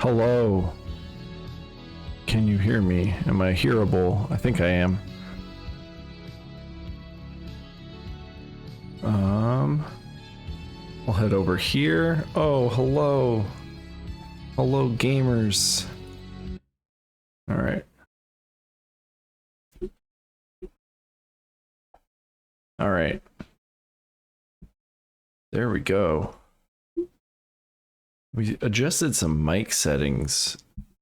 Hello. Can you hear me? Am I hearable? I think I am. We'll head over here. Oh, hello. Hello, gamers. All right. All right. There we go. We adjusted some mic settings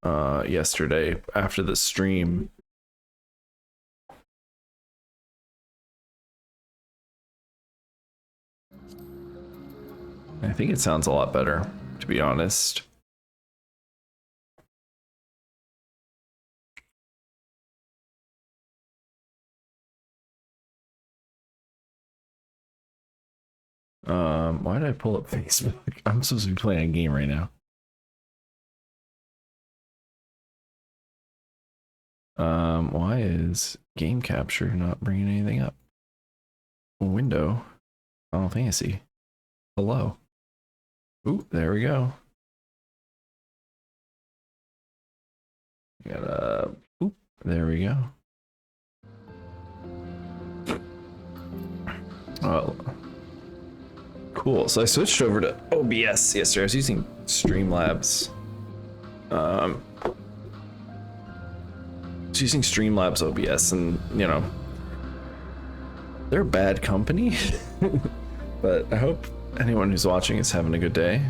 yesterday after the stream. I think it sounds a lot better, to be honest. Why did I pull up Facebook? I'm supposed to be playing a game right now. Why is game capture not bringing anything up? Window, Final Fantasy. Hello. Ooh, there we go. Got oop, there we go. Oh, cool. So I switched over to OBS yesterday. I was using Streamlabs. Using Streamlabs OBS, and you know, they're a bad company. But I hope anyone who's watching is having a good day.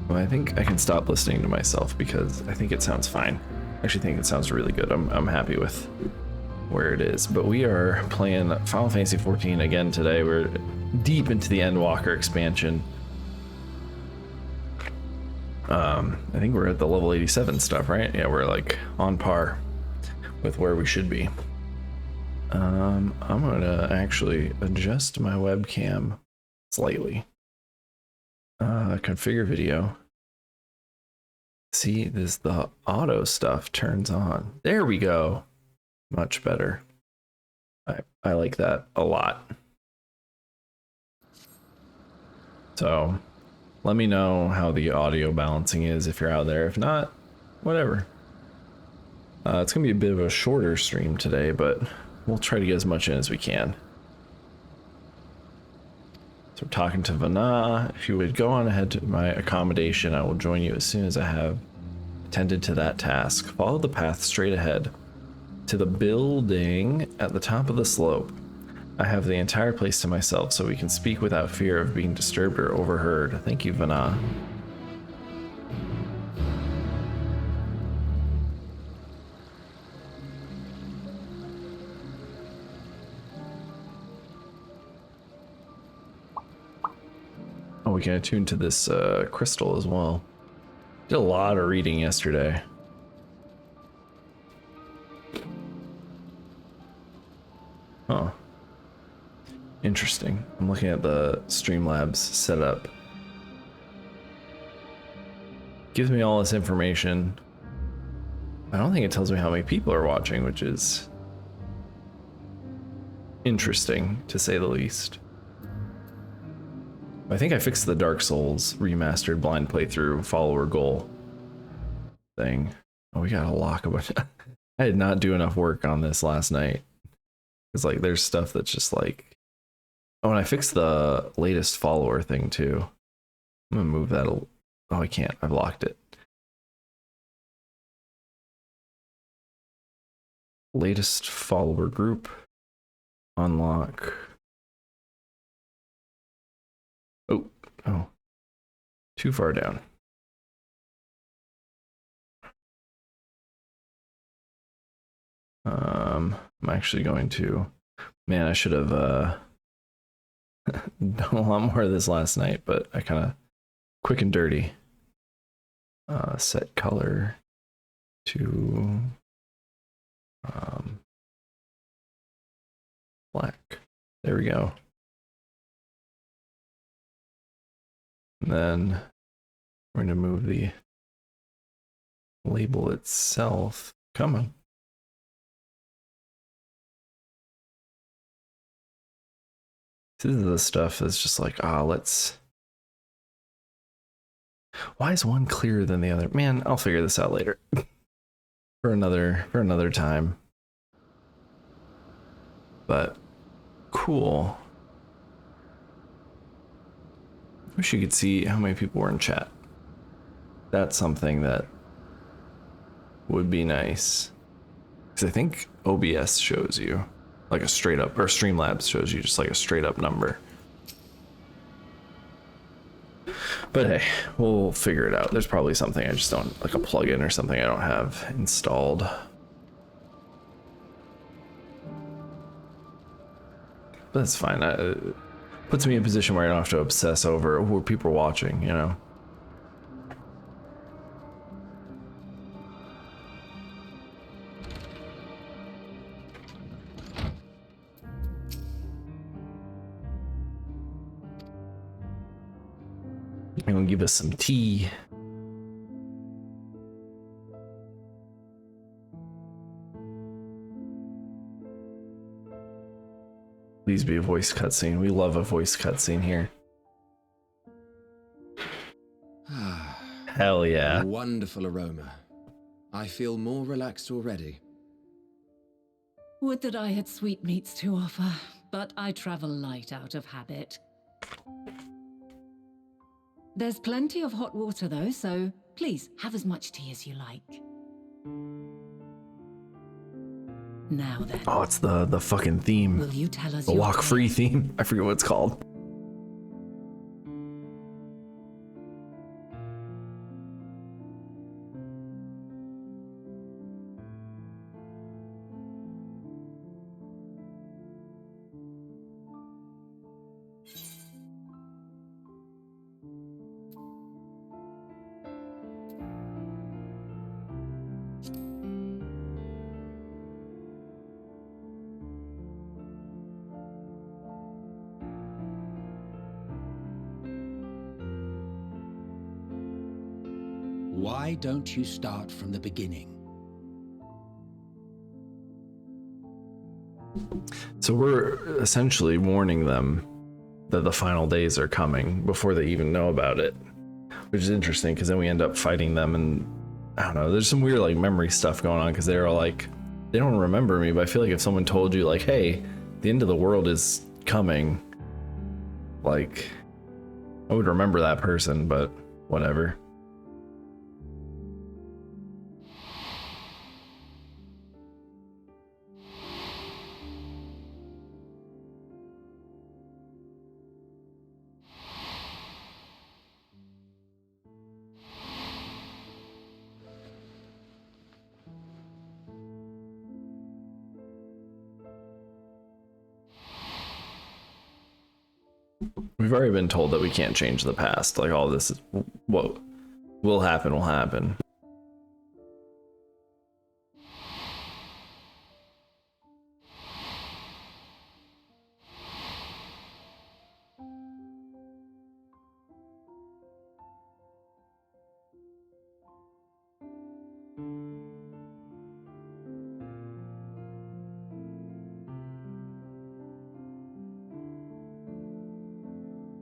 Well, I think I can stop listening to myself because I think it sounds fine. I actually think it sounds really good. I'm happy with where it is. But we are playing Final Fantasy XIV again today. We're deep into the Endwalker expansion. I think we're at the level 87 stuff, right? Yeah, we're like on par with where we should be. I'm gonna actually adjust my webcam slightly. Configure video. See, the auto stuff turns on. There we go. Much better. I like that a lot. So let me know how the audio balancing is if you're out there. If not, whatever. It's gonna be a bit of a shorter stream today, but we'll try to get as much in as we can. So we're talking to Vana. If you would go on ahead to my accommodation, I will join you as soon as I have attended to that task. Follow the path straight ahead to the building at the top of the slope. I have the entire place to myself, so we can speak without fear of being disturbed or overheard. Thank you, Vana. Oh, we can attune to this crystal as well. Did a lot of reading yesterday. Oh. Interesting. I'm looking at the Streamlabs setup. Gives me all this information. I don't think it tells me how many people are watching, which is interesting to say the least. I think I fixed the Dark Souls remastered blind playthrough follower goal thing. Oh, we got a lock of it. I did not do enough work on this last night. It's like there's stuff that's just like, oh, and I fixed the latest follower thing too. I'm gonna move that. Oh, I can't. I've locked it. Latest follower group. Unlock. Oh. Too far down. I'm actually going to. Man, I should have done a lot more of this last night, but I kind of quick and dirty. Set color to black. There we go. And then we're going to move the label itself. Come on. This is the stuff that's just like, let's Why is one clearer than the other? Man, I'll figure this out later. for another time. But cool. Wish you could see how many people were in chat. That's something that would be nice. Because I think OBS shows you like a straight up, or Streamlabs shows you just like a straight up number. But hey, we'll figure it out. There's probably something I just don't, like a plugin or something I don't have installed. But that's fine. It puts me in a position where I don't have to obsess over who people are watching, you know? I'm gonna give us some tea. Please be a voice cutscene. We love a voice cutscene here. Hell yeah. A wonderful aroma. I feel more relaxed already. Would that I had sweetmeats to offer, but I travel light out of habit. There's plenty of hot water though, so please have as much tea as you like. Now then. Oh, it's the fucking theme. Will you tell us the walk free theme? I forget what it's called. Why don't you start from the beginning? So we're essentially warning them that the final days are coming before they even know about it, which is interesting because then we end up fighting them, and I don't know, there's some weird like memory stuff going on because they're like, they don't remember me, but I feel like if someone told you like, hey, the end of the world is coming, like I would remember that person, but whatever. We've already been told that we can't change the past. Like all this is what will happen will happen.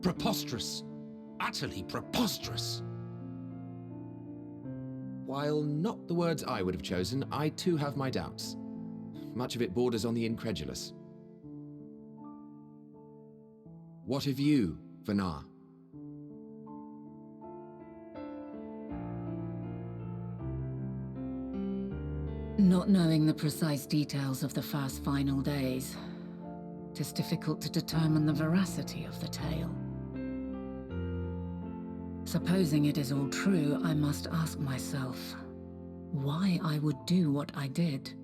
Preposterous. Utterly preposterous. While not the words I would have chosen, I too have my doubts. Much of it borders on the incredulous. What of you, Vanar? Not knowing the precise details of the first final days, it is difficult to determine the veracity of the tale. Supposing it is all true, I must ask myself why I would do what I did.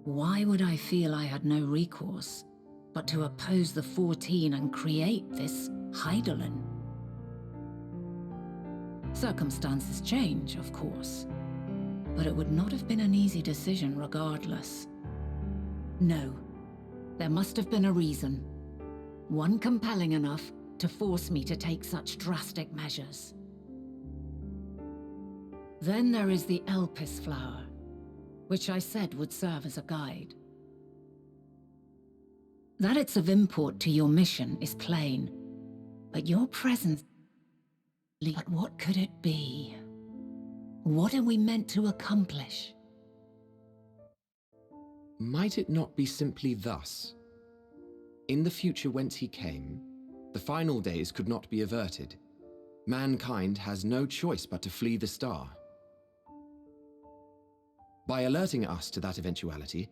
Why would I feel I had no recourse but to oppose the 14 and create this Hydaelyn? Circumstances change, of course, but it would not have been an easy decision regardless. No, there must have been a reason. One compelling enough to force me to take such drastic measures. Then there is the Elpis flower, which I said would serve as a guide. That it's of import to your mission is plain, but your presence... But what could it be? What are we meant to accomplish? Might it not be simply thus? In the future whence he came, the final days could not be averted. Mankind has no choice but to flee the star. By alerting us to that eventuality,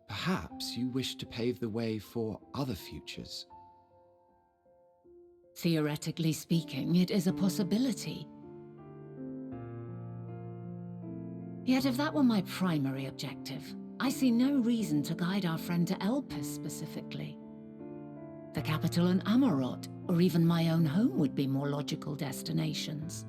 perhaps you wish to pave the way for other futures. Theoretically speaking, it is a possibility. Yet if that were my primary objective, I see no reason to guide our friend to Elpis specifically. The capital and Amarot, or even my own home would be more logical destinations.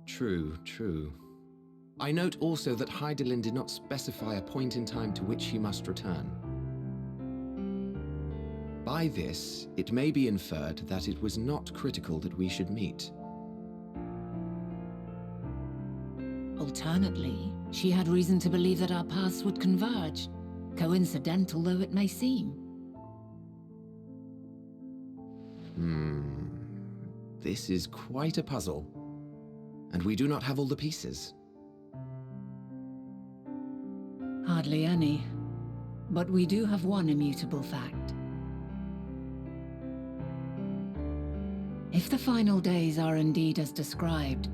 True, true. I note also that Hydaelyn did not specify a point in time to which he must return. By this, it may be inferred that it was not critical that we should meet. Alternately, she had reason to believe that our paths would converge, coincidental though it may seem. This is quite a puzzle, and we do not have all the pieces. Hardly any, but we do have one immutable fact. If the final days are indeed as described,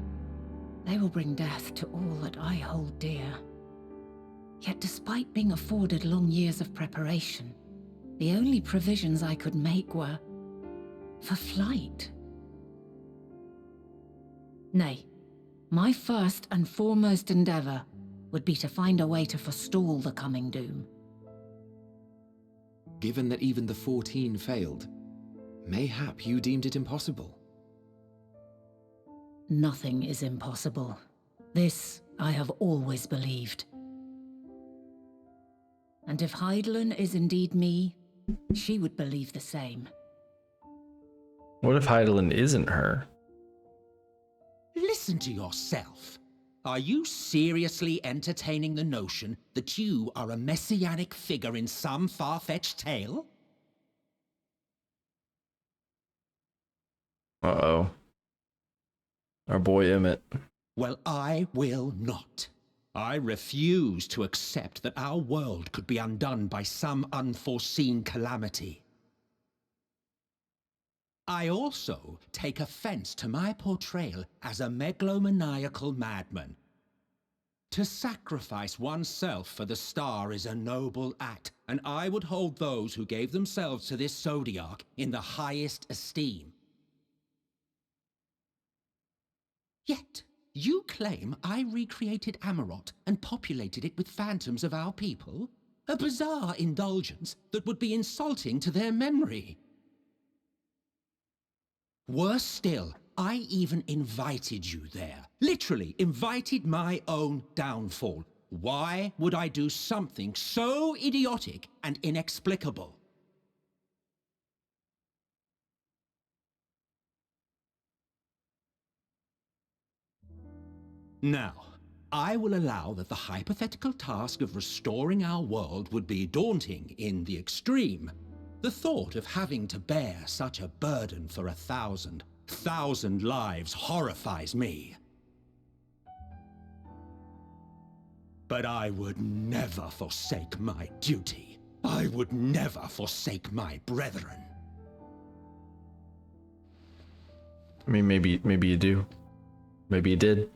they will bring death to all that I hold dear. Yet despite being afforded long years of preparation, the only provisions I could make were for flight. Nay, my first and foremost endeavor would be to find a way to forestall the coming doom. Given that even the 14 failed, mayhap you deemed it impossible. Nothing is impossible. This I have always believed. And if Hydaelyn is indeed me, she would believe the same. What if Hydaelyn isn't her? Listen to yourself. Are you seriously entertaining the notion that you are a messianic figure in some far-fetched tale? Uh-oh. Our boy Emmett. Well, I will not. I refuse to accept that our world could be undone by some unforeseen calamity. I also take offense to my portrayal as a megalomaniacal madman. To sacrifice oneself for the star is a noble act, and I would hold those who gave themselves to this zodiac in the highest esteem. Yet, you claim I recreated Amarot and populated it with phantoms of our people? A bizarre indulgence that would be insulting to their memory. Worse still, I even invited you there. Literally invited my own downfall. Why would I do something so idiotic and inexplicable? Now, I will allow that the hypothetical task of restoring our world would be daunting in the extreme. The thought of having to bear such a burden for 1,000 lives horrifies me. But I would never forsake my duty. I would never forsake my brethren. I mean, maybe you do. Maybe you did.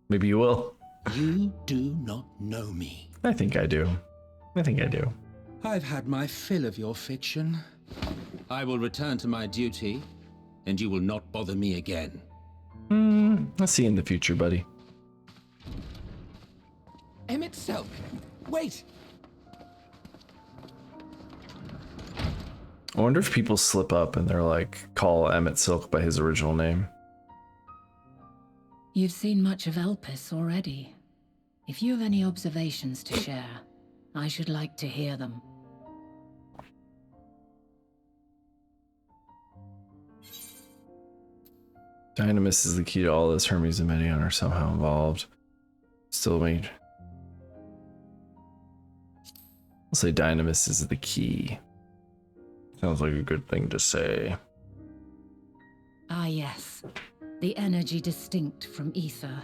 Maybe you will. You do not know me. I think I do. I think I do. I've had my fill of your fiction. I will return to my duty, and you will not bother me again. I'll see you in the future, buddy. Emmett Selk! Wait! I wonder if people slip up and they're like, call Emmett Silk by his original name. You've seen much of Elpis already. If you have any observations to share, I should like to hear them. Dynamis is the key to all this. Hermes and Medion are somehow involved. still made. I'll say Dynamis is the key. Sounds like a good thing to say. Ah, yes. The energy distinct from ether.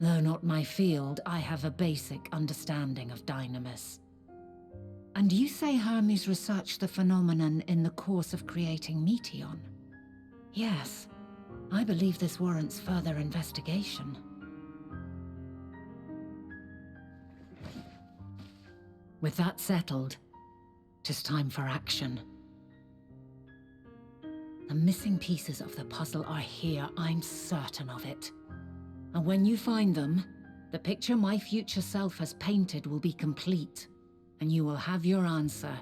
Though not my field, I have a basic understanding of Dynamis. And you say Hermes researched the phenomenon in the course of creating Meteon? Yes. I believe this warrants further investigation. With that settled, 'tis time for action. The missing pieces of the puzzle are here, I'm certain of it. And when you find them, the picture my future self has painted will be complete, and you will have your answer.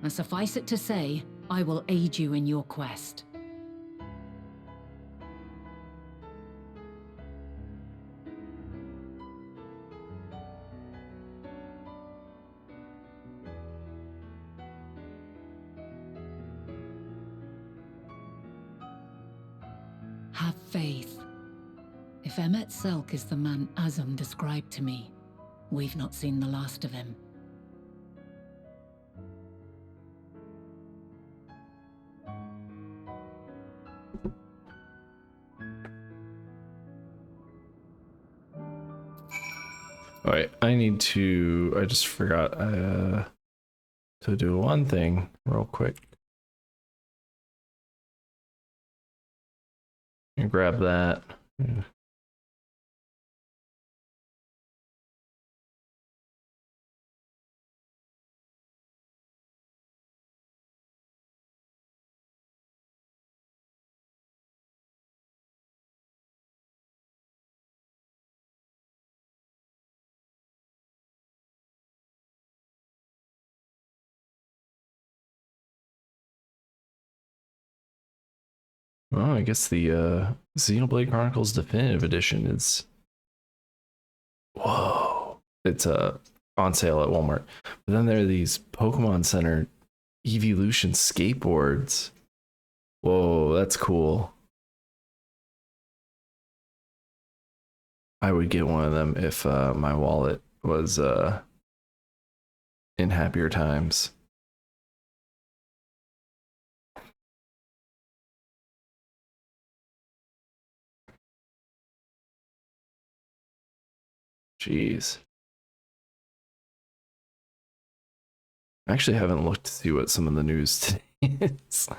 And suffice it to say, I will aid you in your quest. Have faith. If Emmet Selk is the man Azum described to me, we've not seen the last of him. Alright, I just forgot to do one thing real quick. And grab that. Yeah. Well, I guess the Xenoblade Chronicles Definitive Edition is... Whoa. It's on sale at Walmart. But then there are these Pokemon Center Evolution skateboards. Whoa, that's cool. I would get one of them if my wallet was in happier times. Jeez. I actually haven't looked to see what some of the news today is.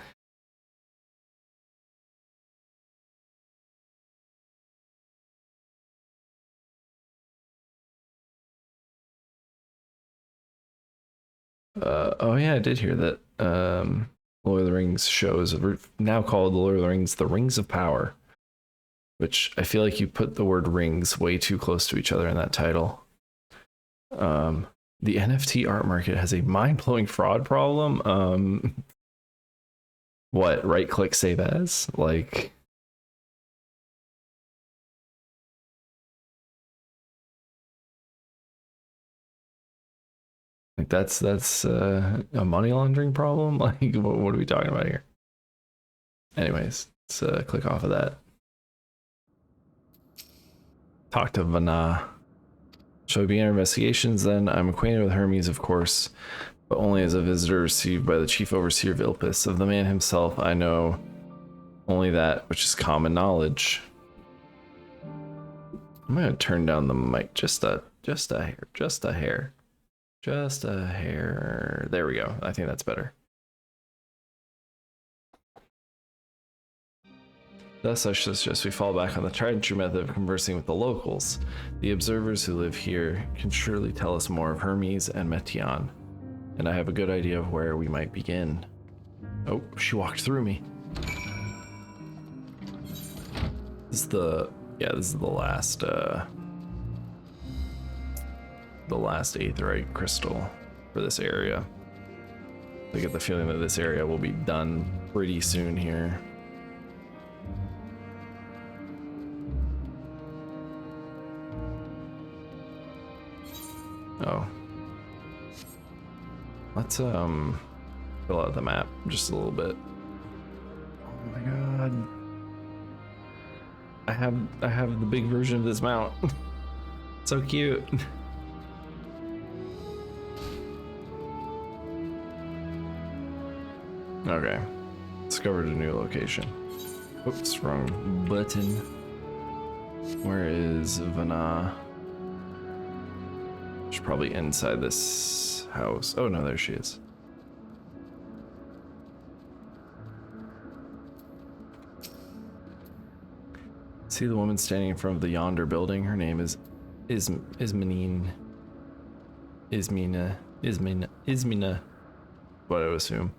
Oh yeah, I did hear that Lord of the Rings shows now called Lord of the Rings: The Rings of Power, which I feel like you put the word rings way too close to each other in that title. The NFT art market has a mind-blowing fraud problem. What, right click save as? Like that's a money laundering problem. Like what are we talking about here? Anyways, let's click off of that. Talk to Vana. Shall we begin our investigations then? I'm acquainted with Hermes, of course, but only as a visitor received by the chief overseer of Ilpis. Of the man himself, I know only that which is common knowledge. I'm gonna turn down the mic just a hair. There we go. I think that's better. Thus, I suggest we fall back on the tried and true method of conversing with the locals. The observers who live here can surely tell us more of Hermes and Meteon, and I have a good idea of where we might begin. Oh, she walked through me. This is the last aetheryte crystal for this area. I get the feeling that this area will be done pretty soon here. Oh. Let's fill out the map just a little bit. Oh my god. I have the big version of this mount. So cute. Okay. Discovered a new location. Oops, wrong button. Where is Vanna? She's probably inside this house. Oh no, there she is. See the woman standing in front of the yonder building? Her name is Ismina. What I would assume.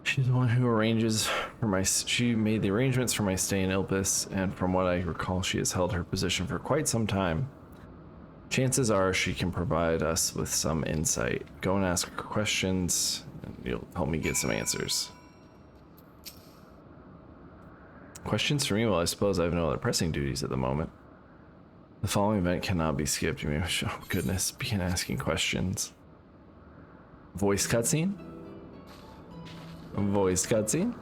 She's the one who arranges for my. She made the arrangements for my stay in Ilpis, and from what I recall, she has held her position for quite some time. Chances are she can provide us with some insight. Go and ask her questions, and you'll help me get some answers. Questions for me? Well, I suppose I have no other pressing duties at the moment. The following event cannot be skipped. You may, oh goodness, begin asking questions. Voice cutscene? Voice cutscene?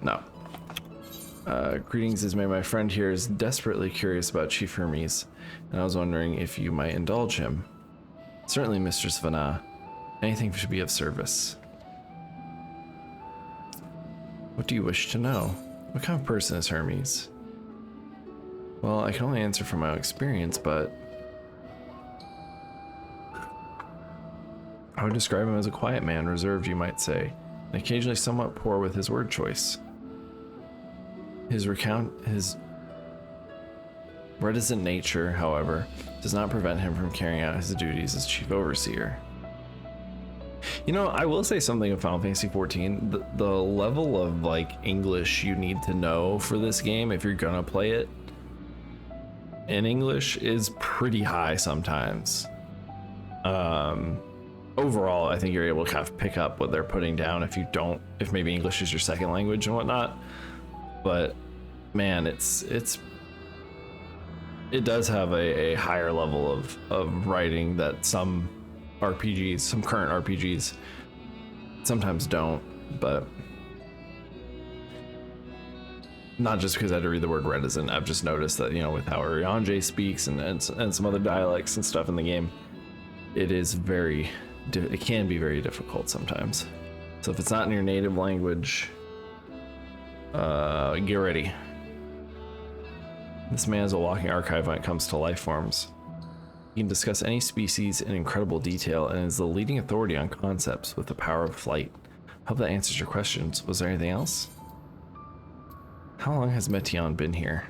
No. Greetings, Ismay. My friend here is desperately curious about Chief Hermes, and I was wondering if you might indulge him. Certainly, Mistress Vanna. Anything should be of service. What do you wish to know? What kind of person is Hermes? Well, I can only answer from my own experience, but I would describe him as a quiet man, reserved, you might say, and occasionally somewhat poor with his word choice. His reticent nature, however, does not prevent him from carrying out his duties as chief overseer. You know, I will say something of Final Fantasy XIV. The level of like English you need to know for this game if you're gonna play it in English is pretty high sometimes. Overall, I think you're able to kind of pick up what they're putting down if maybe English is your second language and whatnot. But man, it does have a higher level of writing that some current RPGs sometimes don't, but not just because I had to read the word reticent. I've just noticed that, you know, with how Urianger speaks and some other dialects and stuff in the game, it can be very difficult sometimes. So if it's not in your native language, get ready. This man is a walking archive when it comes to life forms. He can discuss any species in incredible detail and is the leading authority on concepts with the power of flight. Hope that answers your questions. Was there anything else? How long has Meteion been here?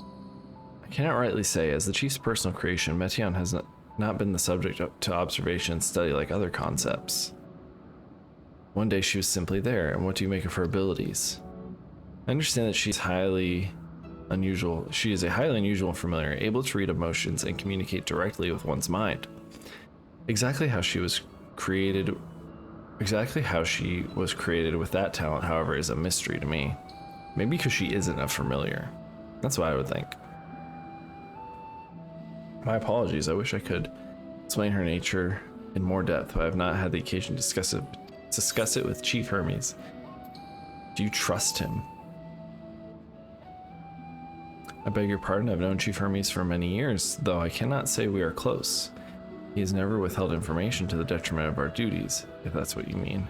I cannot rightly say. As the chief's personal creation, Meteion has not been the subject to observation and study like other concepts. One day she was simply there, and what do you make of her abilities? I understand that she is a highly unusual familiar, able to read emotions and communicate directly with one's mind. Exactly how she was created with that talent, however, is a mystery to me. Maybe because she isn't a familiar. That's what I would think. My apologies, I wish I could explain her nature in more depth, but I have not had the occasion to discuss it with Chief Hermes. Do you trust him? I beg your pardon, I've known Chief Hermes for many years, though I cannot say we are close. He has never withheld information to the detriment of our duties, if that's what you mean.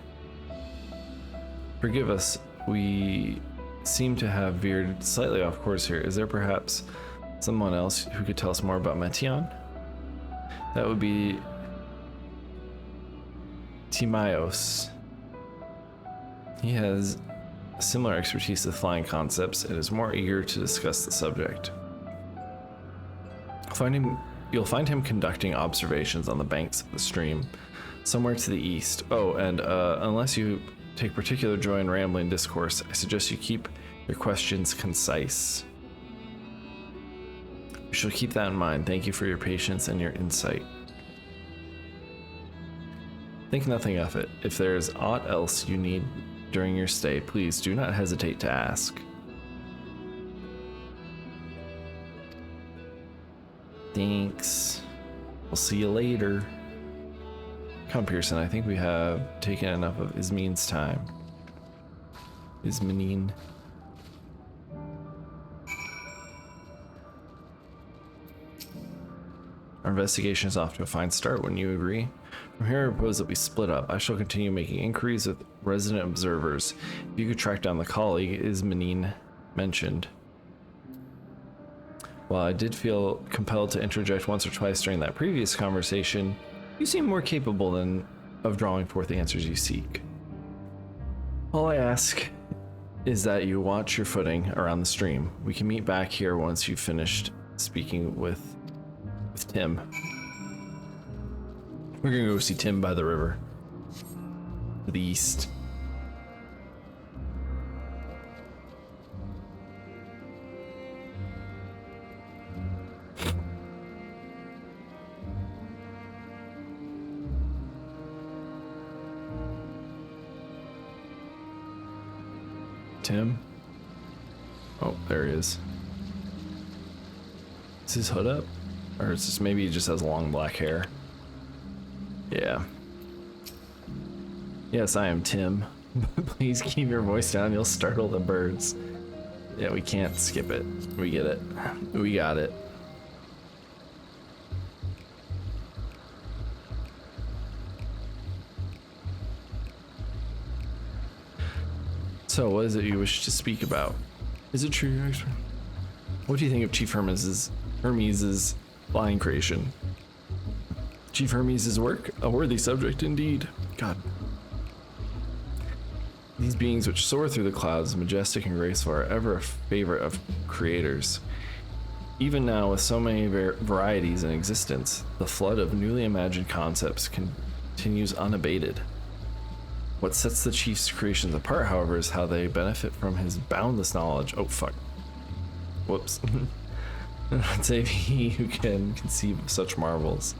Forgive us, we seem to have veered slightly off course here. Is there perhaps someone else who could tell us more about Meteion? That would be Timaeus. He has similar expertise with flying concepts and is more eager to discuss the subject. You'll find him conducting observations on the banks of the stream, somewhere to the east. Oh, and unless you take particular joy in rambling discourse, I suggest you keep your questions concise. We shall keep that in mind. Thank you for your patience and your insight. Think nothing of it. If there is aught else you need during your stay, please do not hesitate to ask. Thanks. We'll see you later. Come, Pearson, I think we have taken enough of Ismin's time. Isminine. Our investigation is off to a fine start, wouldn't you agree? From here, I propose that we split up. I shall continue making inquiries with resident observers. If you could track down the colleague Ismanine mentioned. While I did feel compelled to interject once or twice during that previous conversation, you seem more capable of drawing forth the answers you seek. All I ask is that you watch your footing around the stream. We can meet back here once you've finished speaking with Tim. We're gonna go see Tim by the river. To the east. Tim? Oh, there he is. Is his hood up? Or is this maybe he just has long black hair? Yeah. Yes, I am Tim. Please keep your voice down, you'll startle the birds. Yeah, we can't skip it. We get it. We got it. So, what is it you wish to speak about? Is it true, your expert? What do you think of Chief Hermes' line creation? Chief Hermes' work? A worthy subject indeed. God. These beings which soar through the clouds, majestic and graceful, are ever a favorite of creators. Even now, with so many varieties in existence, the flood of newly imagined concepts continues unabated. What sets the Chief's creations apart, however, is how they benefit from his boundless knowledge. Oh, fuck. Whoops. Save he who can conceive of such marvels.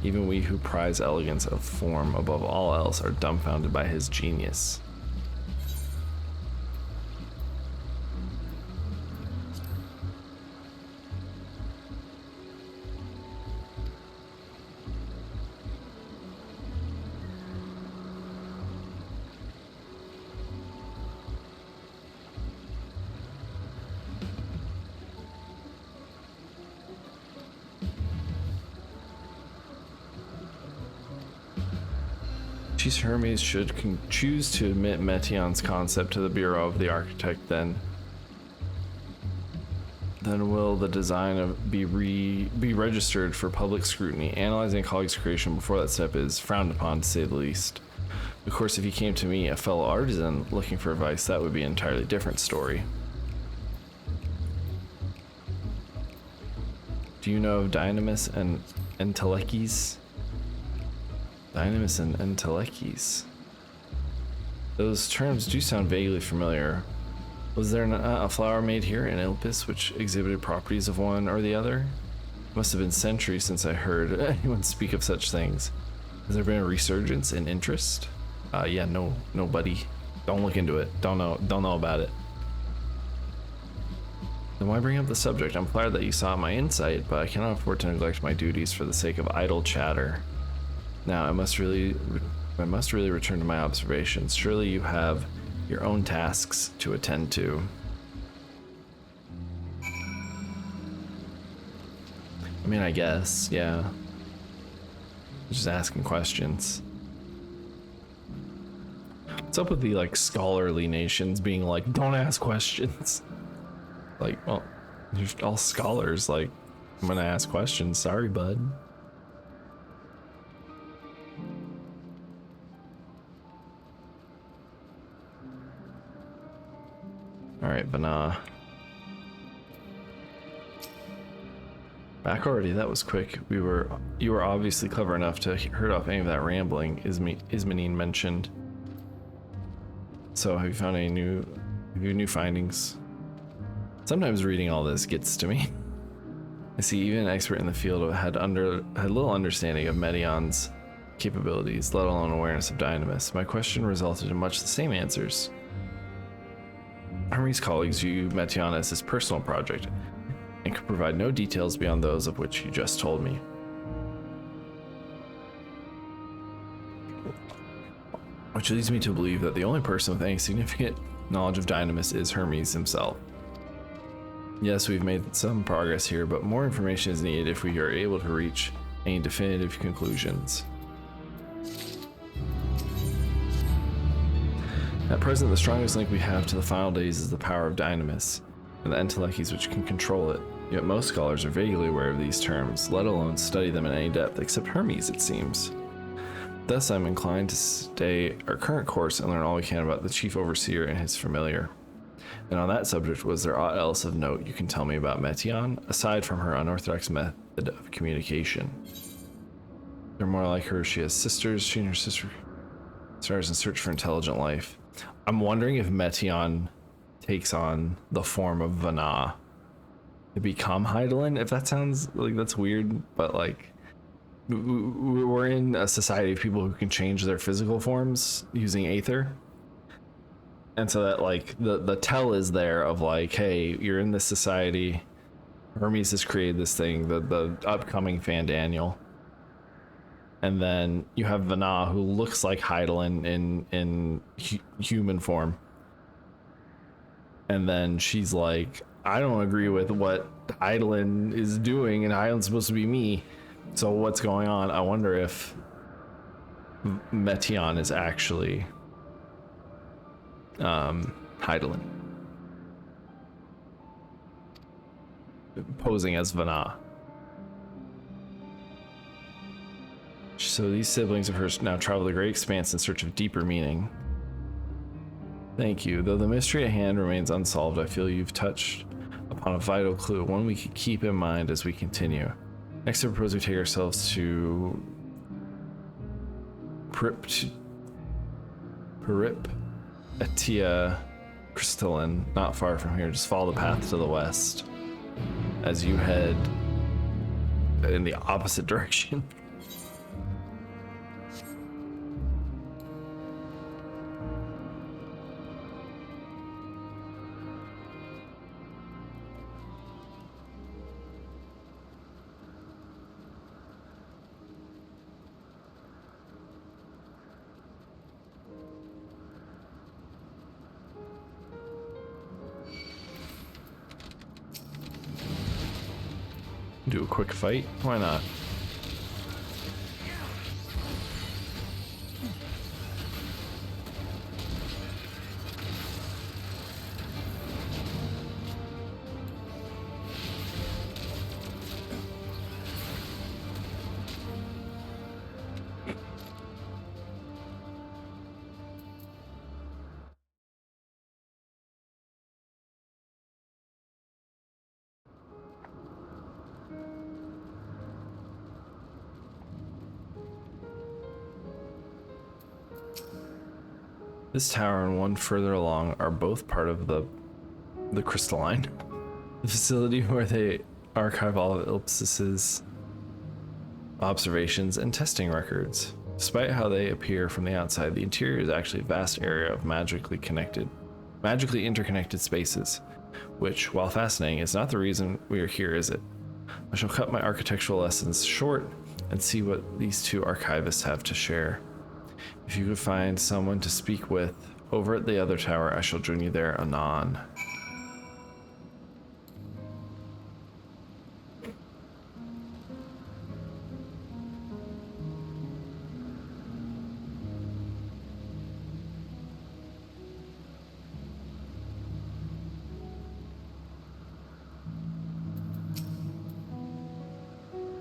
Even we who prize elegance of form above all else are dumbfounded by his genius. Chief Hermes should choose to admit Metion's concept to the Bureau of the Architect, then will the design be registered for public scrutiny. Analyzing a colleague's creation before that step is frowned upon, to say the least. Of course, if he came to me, a fellow artisan, looking for advice, that would be an entirely different story. Do you know of Dynamis and Entelekes? Dynamis and Entelekes. Those terms do sound vaguely familiar. Was there not a flower made here in Ilpis which exhibited properties of one or the other? It must have been centuries since I heard anyone speak of such things. Has there been a resurgence in interest? Yeah, no, buddy. Don't look into it. Don't know about it. Then why bring up the subject? I'm flattered that you saw my insight, but I cannot afford to neglect my duties for the sake of idle chatter. Now, I must really return to my observations. Surely you have your own tasks to attend to. I mean, I guess, yeah. Just asking questions. What's up with the, like, scholarly nations being like, don't ask questions? Like, well, you're all scholars, like, I'm gonna ask questions. Sorry, bud. Alright, but back already, that was quick. You were obviously clever enough to herd off any of that rambling Ismanine mentioned. So have you found any new findings? Sometimes reading all this gets to me. I see even an expert in the field had little understanding of Metion's capabilities, let alone awareness of Dynamis. My question resulted in much the same answers. Hermes' colleagues view Metion as his personal project and could provide no details beyond those of which you just told me. Which leads me to believe that the only person with any significant knowledge of Dynamis is Hermes himself. Yes, we've made some progress here, but more information is needed if we are able to reach any definitive conclusions. At present, the strongest link we have to the final days is the power of Dynamis, and the entelechies which can control it. Yet most scholars are vaguely aware of these terms, let alone study them in any depth, except Hermes, it seems. Thus, I'm inclined to stay our current course and learn all we can about the Chief Overseer and his familiar. And on that subject, was there aught else of note you can tell me about Metion, aside from her unorthodox method of communication? They're more like her. She has sisters. She and her sister stars in search for intelligent life. I'm wondering if Metion takes on the form of Vana to become Heidelin. If that sounds like that's weird, but like we're in a society of people who can change their physical forms using Aether. And so that like the tell is there of like, hey, you're in this society. Hermes has created this thing, the upcoming Fan Daniel. And then you have Vana, who looks like Heidelin in human form. And then she's like, I don't agree with what Heidelin is doing, and Heidelin's supposed to be me. So what's going on? I wonder if Metion is actually Heidelin posing as Vana. So these siblings of hers now travel the great expanse in search of deeper meaning. Thank you. Though the mystery at hand remains unsolved, I feel you've touched upon a vital clue, one we could keep in mind as we continue. Next, I propose we take ourselves to Etia Crystalline, not far from here. Just follow the path to the west as you head in the opposite direction. Do a quick fight? Why not? This tower and one further along are both part of the Crystalline, the facility where they archive all of Ilpsis's observations and testing records. Despite how they appear from the outside, the interior is actually a vast area of magically interconnected spaces, which, while fascinating, is not the reason we are here, is it? I shall cut my architectural lessons short and see what these two archivists have to share. If you could find someone to speak with over at the other tower, I shall join you there anon.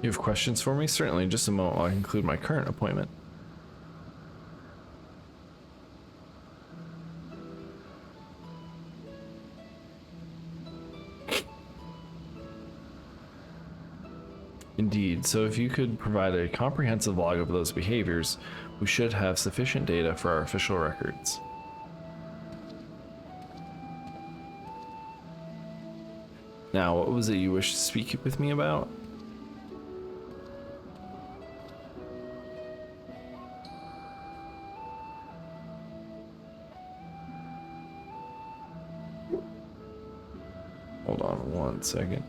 You have questions for me? Certainly, in just a moment while I conclude my current appointment. Indeed, so if you could provide a comprehensive log of those behaviors, we should have sufficient data for our official records. Now, what was it you wished to speak with me about? Hold on 1 second.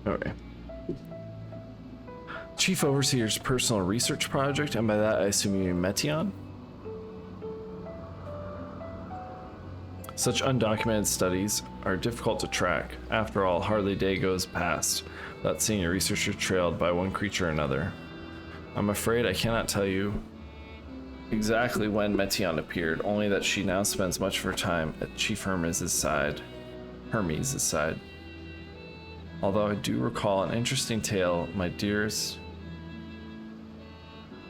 Okay. Chief Overseer's personal research project, and by that I assume you mean Metion? Such undocumented studies are difficult to track. After all, hardly a day goes past without seeing a researcher trailed by one creature or another. I'm afraid I cannot tell you exactly when Metion appeared, only that she now spends much of her time at Chief Hermes' side. Although I do recall an interesting tale my dearest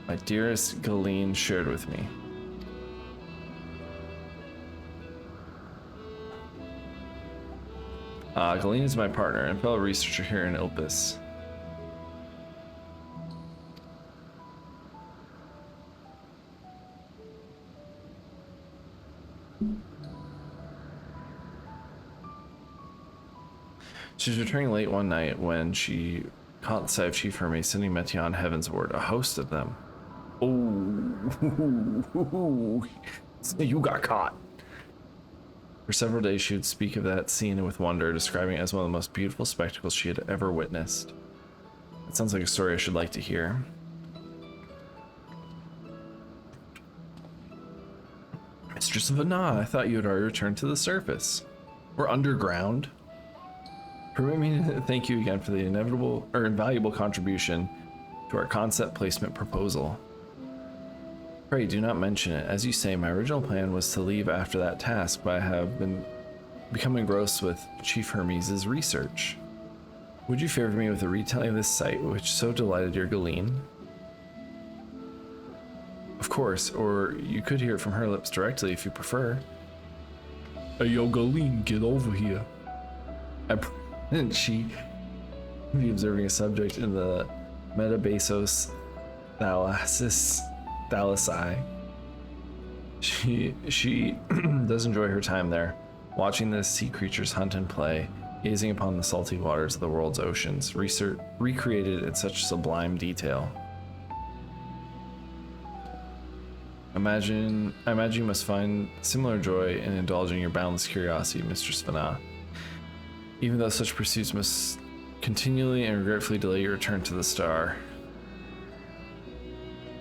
Galeen shared with me. Galeen is my partner and fellow researcher here in Ilpis. She was returning late one night when she caught sight of Chief Hermes sending Metion heavensward, a host of them. Oh, you got caught. For several days she would speak of that scene with wonder, describing it as one of the most beautiful spectacles she had ever witnessed. It sounds like a story I should like to hear. Mistress Vana, I thought you had already returned to the surface. We're underground. Permit me to thank you again for the invaluable contribution to our concept placement proposal. Pray do not mention it. As you say, my original plan was to leave after that task, but I have become engrossed with Chief Hermes' research. Would you favor me with a retelling of this sight which so delighted your Galeen? Of course, or you could hear it from her lips directly if you prefer. Hey, yo, Galeen, get over here. And she be observing a subject in the Metabasos Thalassae. She does enjoy her time there, watching the sea creatures hunt and play, gazing upon the salty waters of the world's oceans, recreated in such sublime detail. I imagine you must find similar joy in indulging your boundless curiosity, Mistress Vana. Even though such pursuits must continually and regretfully delay your return to the star.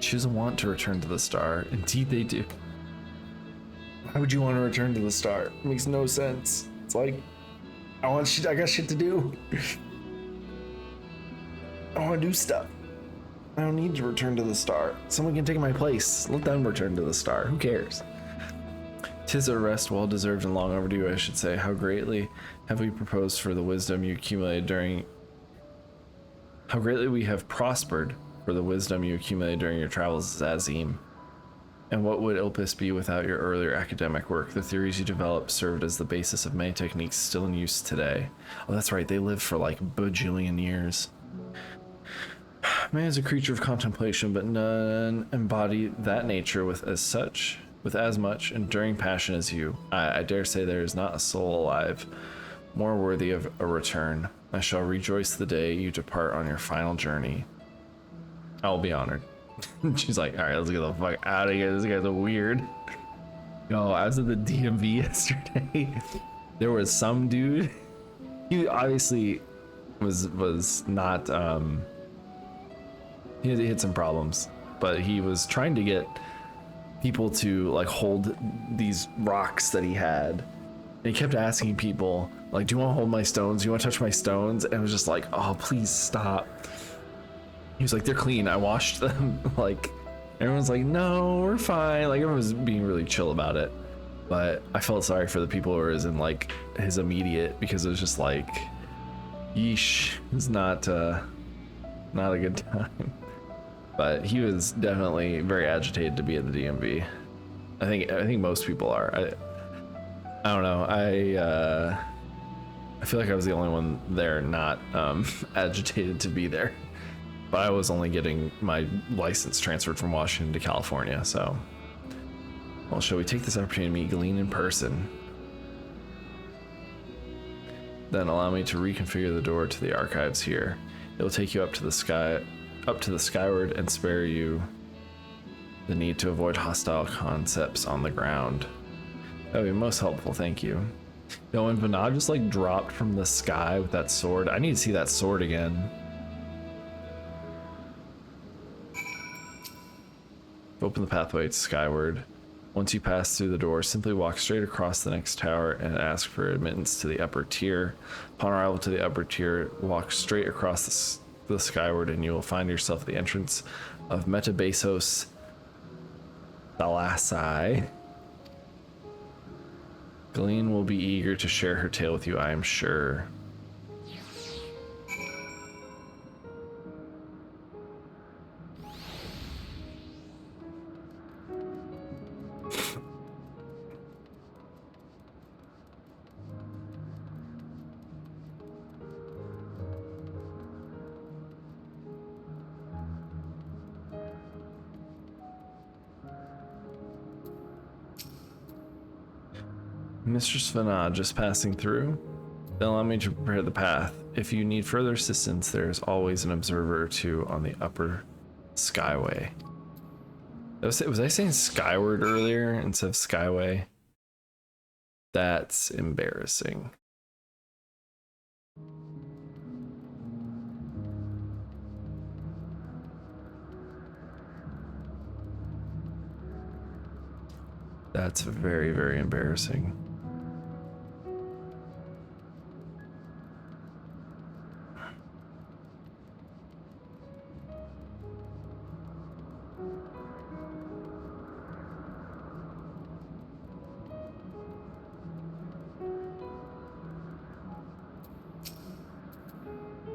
She doesn't want to return to the star. Indeed they do. Why would you want to return to the star? It makes no sense. It's like, I got shit to do. I want to do stuff. I don't need to return to the star. Someone can take my place. Let them return to the star. Who cares? 'Tis a rest well deserved and long overdue, I should say. How greatly have we proposed for the wisdom you accumulated during... How greatly we have prospered for the wisdom you accumulated during your travels as Azim. And what would Ilpis be without your earlier academic work? The theories you developed served as the basis of many techniques still in use today. Oh, that's right, they lived for like bajillion years. Man is a creature of contemplation, but none embody that nature with as much enduring passion as you. I dare say there is not a soul alive more worthy of a return. I shall rejoice the day you depart on your final journey. I will be honored. She's like, all right, let's get the fuck out of here. This guy's a weird. Yo, I was at the DMV yesterday. There was some dude. He obviously was not. He had some problems, but he was trying to get people to like hold these rocks that he had. And he kept asking people, like, do you want to hold my stones? Do you want to touch my stones? And it was just like, oh, please stop. He was like, they're clean. I washed them. Like, everyone's like, no, we're fine. Like, everyone was being really chill about it. But I felt sorry for the people who were in like his immediate, because it was just like, yeesh, it's not a good time. But he was definitely very agitated to be at the DMV. I think most people are. I don't know. I feel like I was the only one there not agitated to be there. But I was only getting my license transferred from Washington to California, so. Well, shall we take this opportunity to meet Galeen in person? Then allow me to reconfigure the door to the archives here. It will take you up to the skyward and spare you the need to avoid hostile concepts on the ground. That would be most helpful, thank you. No, when Vanad just like dropped from the sky with that sword. I need to see that sword again. Open the pathway to skyward. Once you pass through the door, simply walk straight across the next tower and ask for admittance to the upper tier. Upon arrival to the upper tier, walk straight across the skyward and you will find yourself at the entrance of Metabasos Thalassae. Galeen will be eager to share her tale with you, I am sure. Mistress Vanad just passing through. Then allow me to prepare the path. If you need further assistance, there is always an observer or two on the upper skyway. Was I saying skyward earlier instead of skyway? That's embarrassing. That's very, very embarrassing.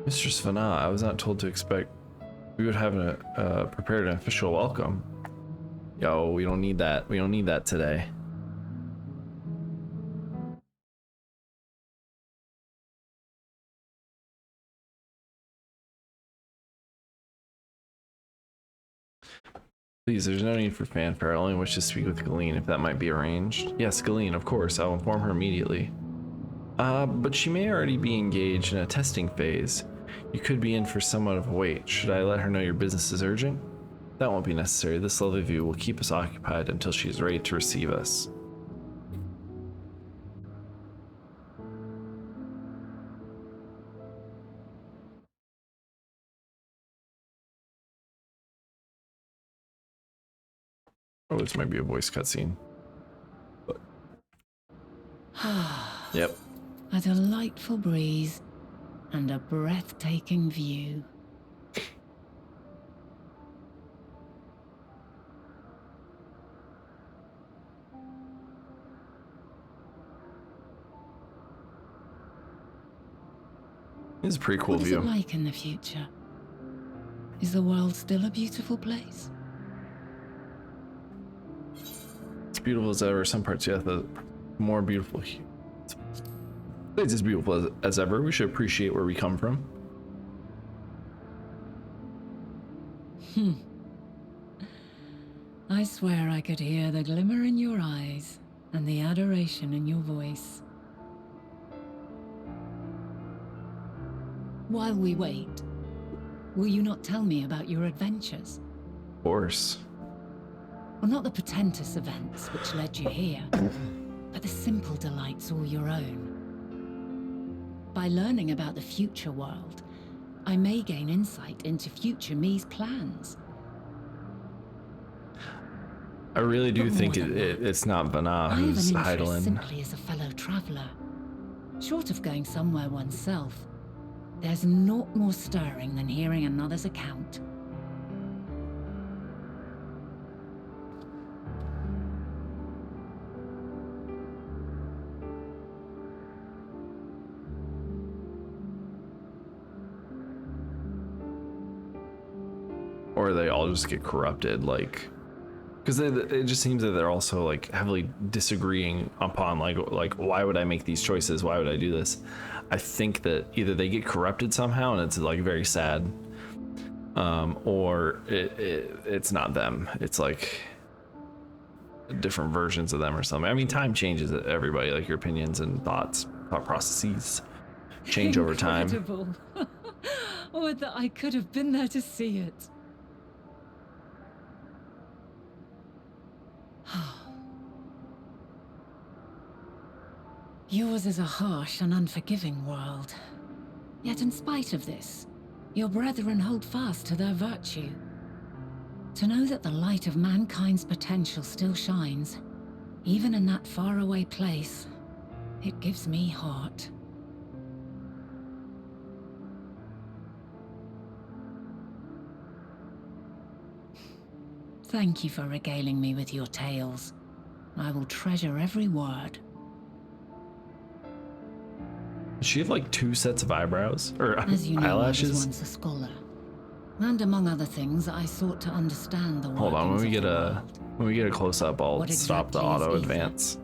Mistress Vanad, I was not told to expect we would have prepared an official welcome. Yo, we don't need that. We don't need that today. Please, there's no need for fanfare. I only wish to speak with Galeen, if that might be arranged. Yes, Galeen, of course. I'll inform her immediately. But she may already be engaged in a testing phase. You could be in for somewhat of a wait. Should I let her know your business is urgent? That won't be necessary. This lovely view will keep us occupied until she is ready to receive us. Oh, this might be a voice cutscene. Yep. A delightful breeze and a breathtaking view. It's a pretty cool What is view. it like in the future? Is the world still a beautiful place? It's beautiful as ever. Some parts, yeah, the more beautiful. It's as beautiful as ever. We should appreciate where we come from. I swear I could hear the glimmer in your eyes and the adoration in your voice. While we wait, will you not tell me about your adventures? Of course. Well, not the portentous events which led you here, but the simple delights all your own. By learning about the future world, I may gain insight into future me's plans. I really do But think more than that, it's not Vanad I have who's an interest idling. simply as a fellow traveler. Short of going somewhere oneself, there's naught more stirring than hearing another's account. Or they all just get corrupted, like, because it just seems that they're also like heavily disagreeing upon like why would I make these choices, why would I do this. I think that either they get corrupted somehow and it's like very sad, or it's not them, it's like different versions of them or something. I mean, time changes everybody, like your opinions and thought processes change over time. Incredible. Would that I could have been there to see it. Yours is a harsh and unforgiving world. Yet in spite of this, your brethren hold fast to their virtue. To know that the light of mankind's potential still shines, even in that faraway place, it gives me heart. Thank you for regaling me with your tales. I will treasure every word. Does she have like 2 sets of eyebrows or As you know, I was eyelashes? once a scholar. And among other things, I sought to understand the Hold on, when workings we of get the a world. when we get a close up, I'll What stop the exactly is auto ether? advance.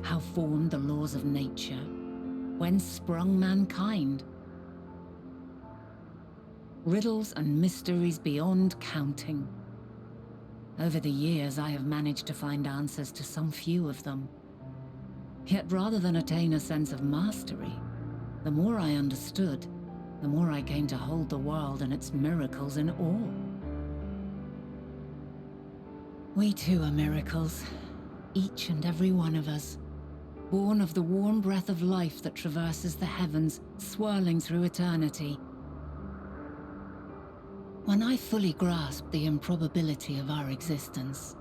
How formed the laws of nature? When sprung mankind? Riddles and mysteries beyond counting. Over the years, I have managed to find answers to some few of them. Yet rather than attain a sense of mastery, the more I understood, the more I came to hold the world and its miracles in awe. We too are miracles, each and every one of us, born of the warm breath of life that traverses the heavens, swirling through eternity. When I fully grasped the improbability of our existence,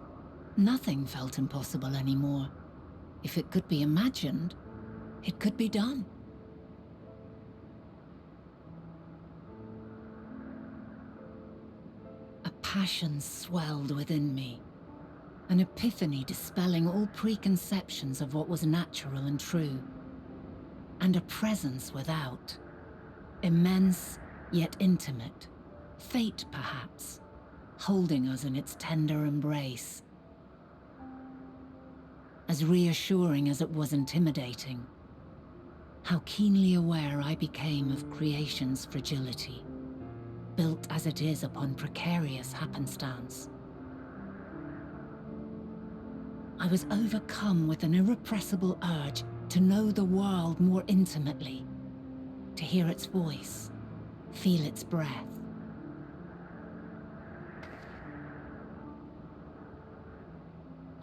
nothing felt impossible anymore. If it could be imagined, it could be done. A passion swelled within me, an epiphany dispelling all preconceptions of what was natural and true, and a presence without, immense yet intimate, fate perhaps, holding us in its tender embrace. As reassuring as it was intimidating, how keenly aware I became of creation's fragility, built as it is upon precarious happenstance. I was overcome with an irrepressible urge to know the world more intimately, to hear its voice, feel its breath.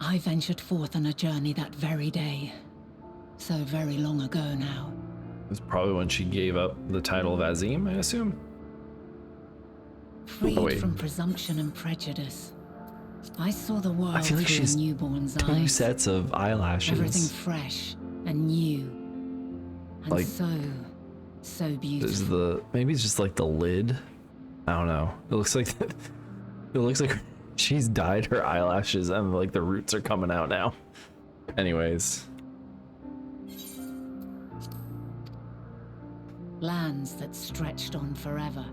I ventured forth on a journey that very day, so very long ago now. It was probably when she gave up the title of Azim, I assume. Freed wait. from presumption and prejudice, I saw the world I feel like through she's a newborn's 2 eyes. sets of eyelashes. Everything fresh and new, and Like, so beautiful. There's maybe it's just like the lid. I don't know. It looks like she's dyed her eyelashes and like the roots are coming out now. Anyways, Lands that stretched on forever.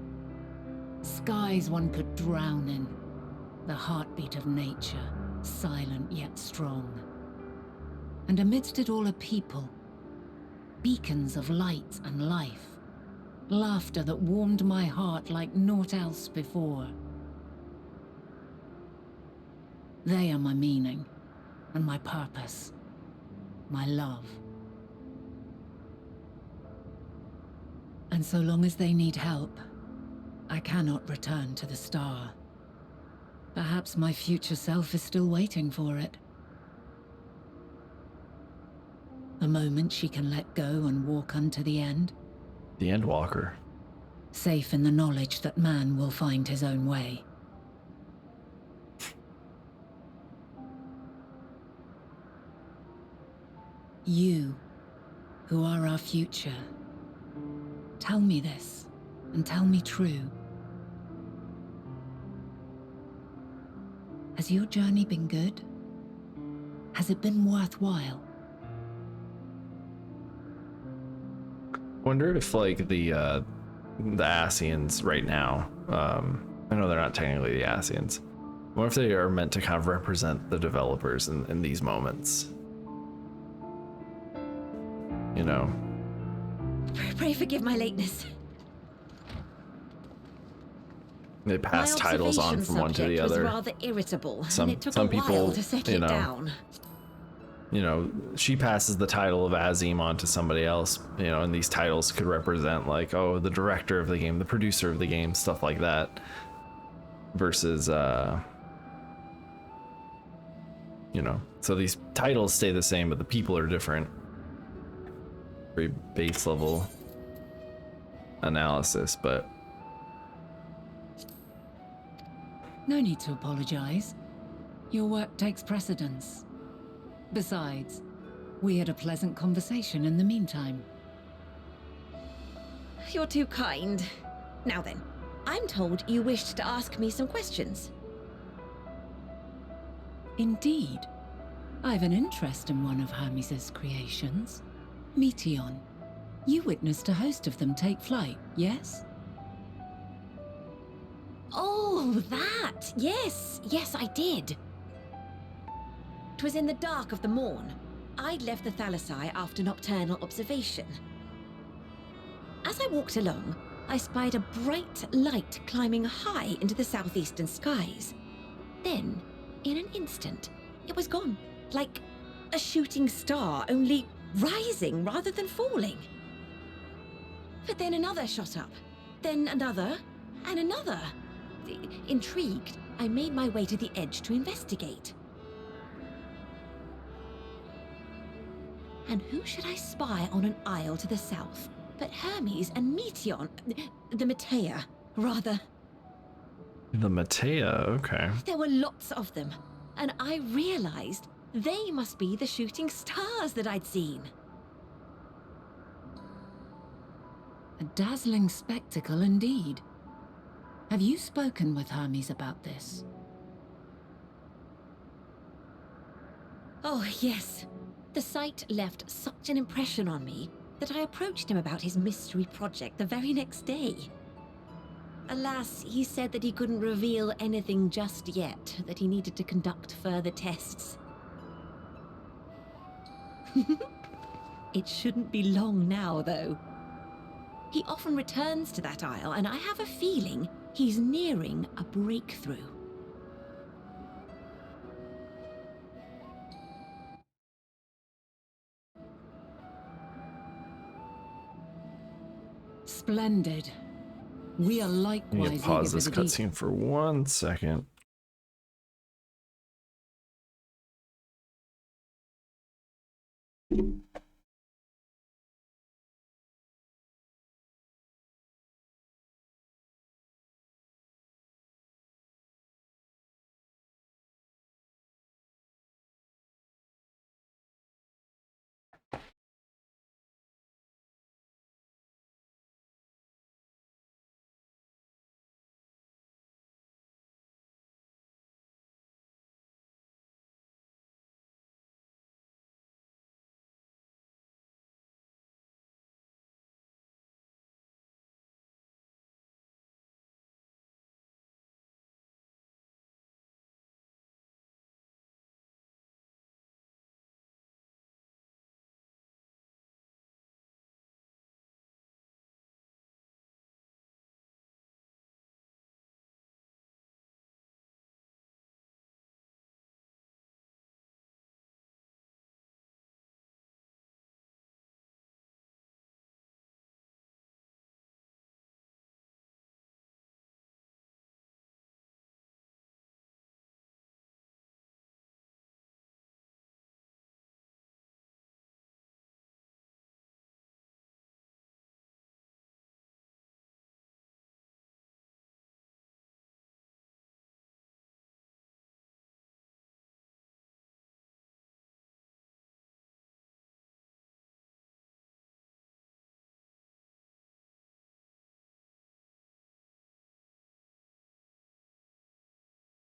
Skies one could drown in. The heartbeat of nature, silent yet strong. And amidst it all a people. Beacons of light and life. Laughter that warmed my heart like naught else before. They are my meaning, and my purpose, my love. And so long as they need help, I cannot return to the star. Perhaps my future self is still waiting for it. The moment she can let go and walk unto the end. the Endwalker. Safe in the knowledge that man will find his own way. You, who are our future, tell me this, and tell me true. Has your journey been good? Has it been worthwhile? Wonder if like the Asians right now, I know they're not technically the Asians. I wonder if they are meant to kind of represent the developers in these moments. You know, Pray forgive my lateness. they pass titles on from one to the was other. rather irritable, Some and it took some a while people, to settle you it know, down. you know, she passes the title of Azim on to somebody else, you know, and these titles could represent like, oh, the director of the game, the producer of the game, stuff like that. Versus, you know, so these titles stay the same, but the people are different. very base level analysis, but No need to apologize. Your work takes precedence. Besides, we had a pleasant conversation in the meantime. You're too kind. Now then, I'm told you wished to ask me some questions. Indeed. I've an interest in one of Hermes' creations. Meteon. You witnessed a host of them take flight, yes? Oh, that! Yes, yes, I did. 'Twas in the dark of the morn. I'd left the Thalassai after nocturnal observation. As I walked along, I spied a bright light climbing high into the southeastern skies. Then, in an instant, it was gone, like a shooting star, only rising rather than falling. But then another shot up, then another, and another. Intrigued, I made my way to the edge to investigate. And who should I spy on an isle to the south but Hermes and Meteon, the Matea, rather. the Matea, okay. There were lots of them, and I realized they must be the shooting stars that I'd seen. A dazzling spectacle indeed. Have you spoken with Hermes about this? Oh, yes. The sight left such an impression on me that I approached him about his mystery project the very next day. Alas, he said that he couldn't reveal anything just yet, that he needed to conduct further tests. It shouldn't be long now, though. He often returns to that isle, and I have a feeling he's nearing a breakthrough. Splendid. We are I likewise need to pause eager this for the cutscene for 1 second.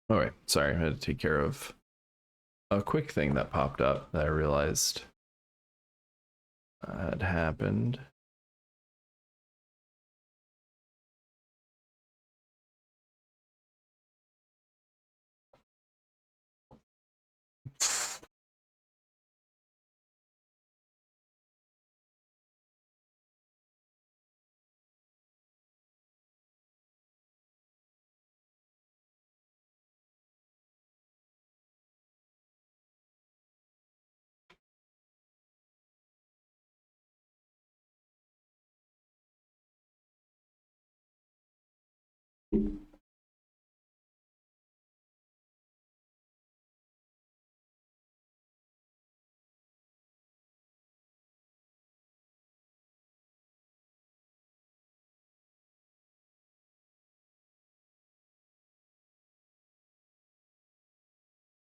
All right, sorry, I had to take care of a quick thing that popped up that I realized had happened.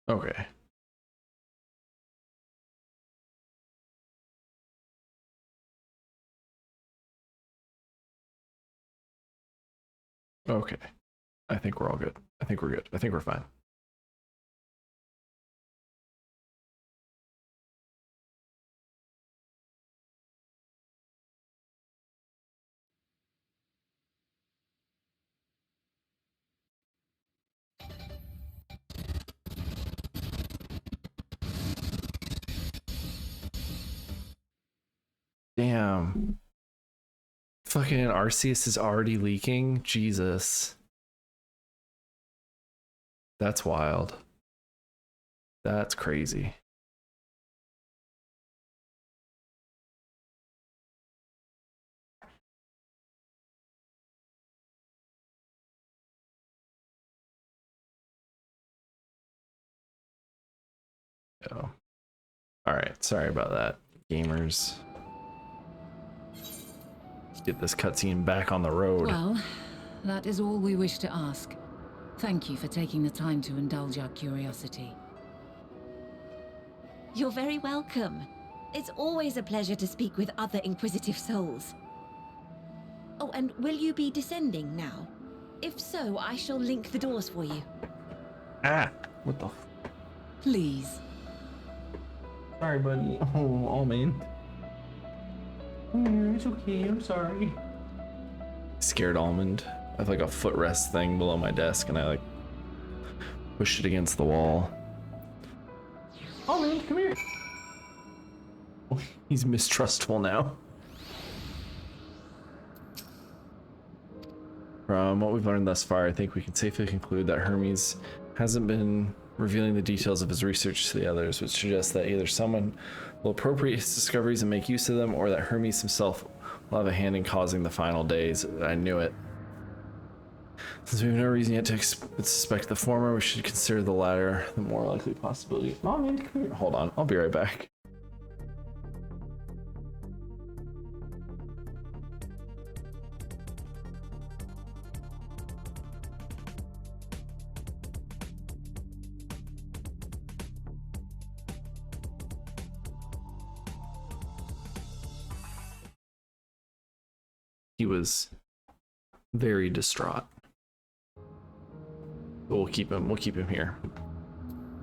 Okay. Okay. I think we're all good. I think we're good. I think we're fine. Damn. Fucking Arceus is already leaking? Jesus. That's wild. That's crazy. Oh. Alright, sorry about that, gamers. Let's get this cutscene back on the road. Well, that is all we wish to ask. Thank you for taking the time to indulge our curiosity. You're very welcome. It's always a pleasure to speak with other inquisitive souls. Oh, and will you be descending now? If so, I shall link the doors for you. Ah! What the? Please. Sorry, buddy. Oh man. It's okay, I'm sorry. Scared Almond. I have like a footrest thing below my desk and I like pushed it against the wall. Almond, come here. He's mistrustful now. From what we've learned thus far, I think we can safely conclude that Hermes hasn't been revealing the details of his research to the others, which suggests that either someone will appropriate his discoveries and make use of them, or that Hermes himself will have a hand in causing the final days. I knew it. Since we have no reason yet to suspect the former, we should consider the latter the more likely possibility. Hold on, I'll be right back. He was very distraught. But we'll keep him here.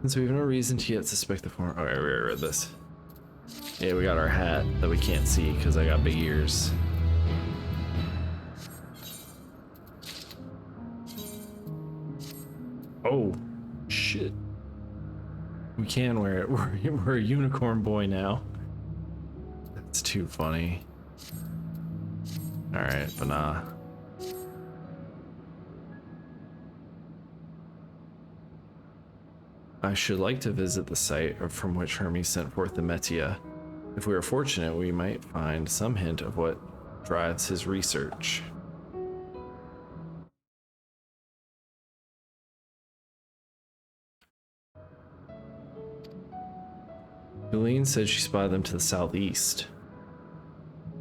And so we have no reason to yet suspect the former. Okay, we already read this. Yeah, we got our hat that we can't see because I got big ears. Oh, shit. We can wear it. We're a unicorn boy now. That's too funny. Alright, but nah. I should like to visit the site from which Hermes sent forth the Metia. If we are fortunate, we might find some hint of what drives his research. Helene said she spotted them to the southeast.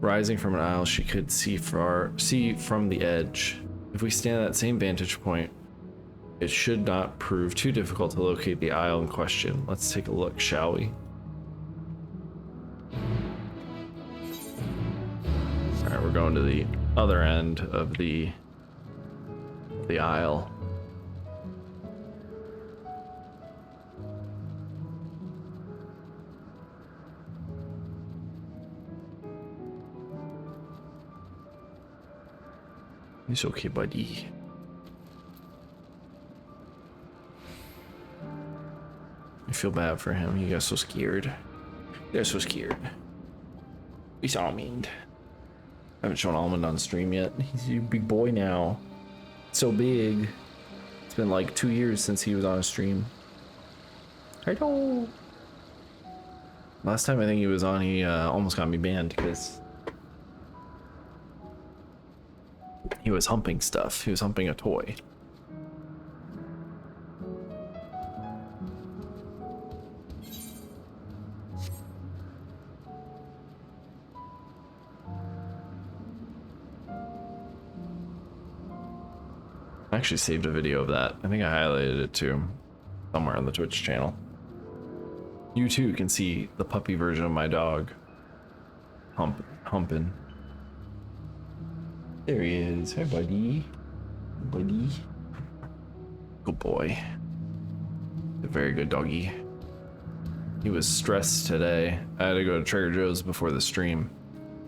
Rising from an isle she could see from the edge. If we stand at that same vantage point, it should not prove too difficult to locate the isle in question. Let's take a look, shall we? Alright, we're going to the other end of the isle. It's okay, buddy. I feel bad for him. He got so scared. He got so scared. He's Almond. I haven't shown Almond on stream yet. He's a big boy now. So big. It's been like 2 years since he was on a stream. Hello. Last time I think he was on, he almost got me banned because he was humping stuff. He was humping a toy. I actually saved a video of that. I think I highlighted it too. somewhere on the Twitch channel. You too can see the puppy version of my dog humping. There he is. Hi, buddy. Buddy. Good boy. A very good doggy. He was stressed today. I had to go to Trader Joe's before the stream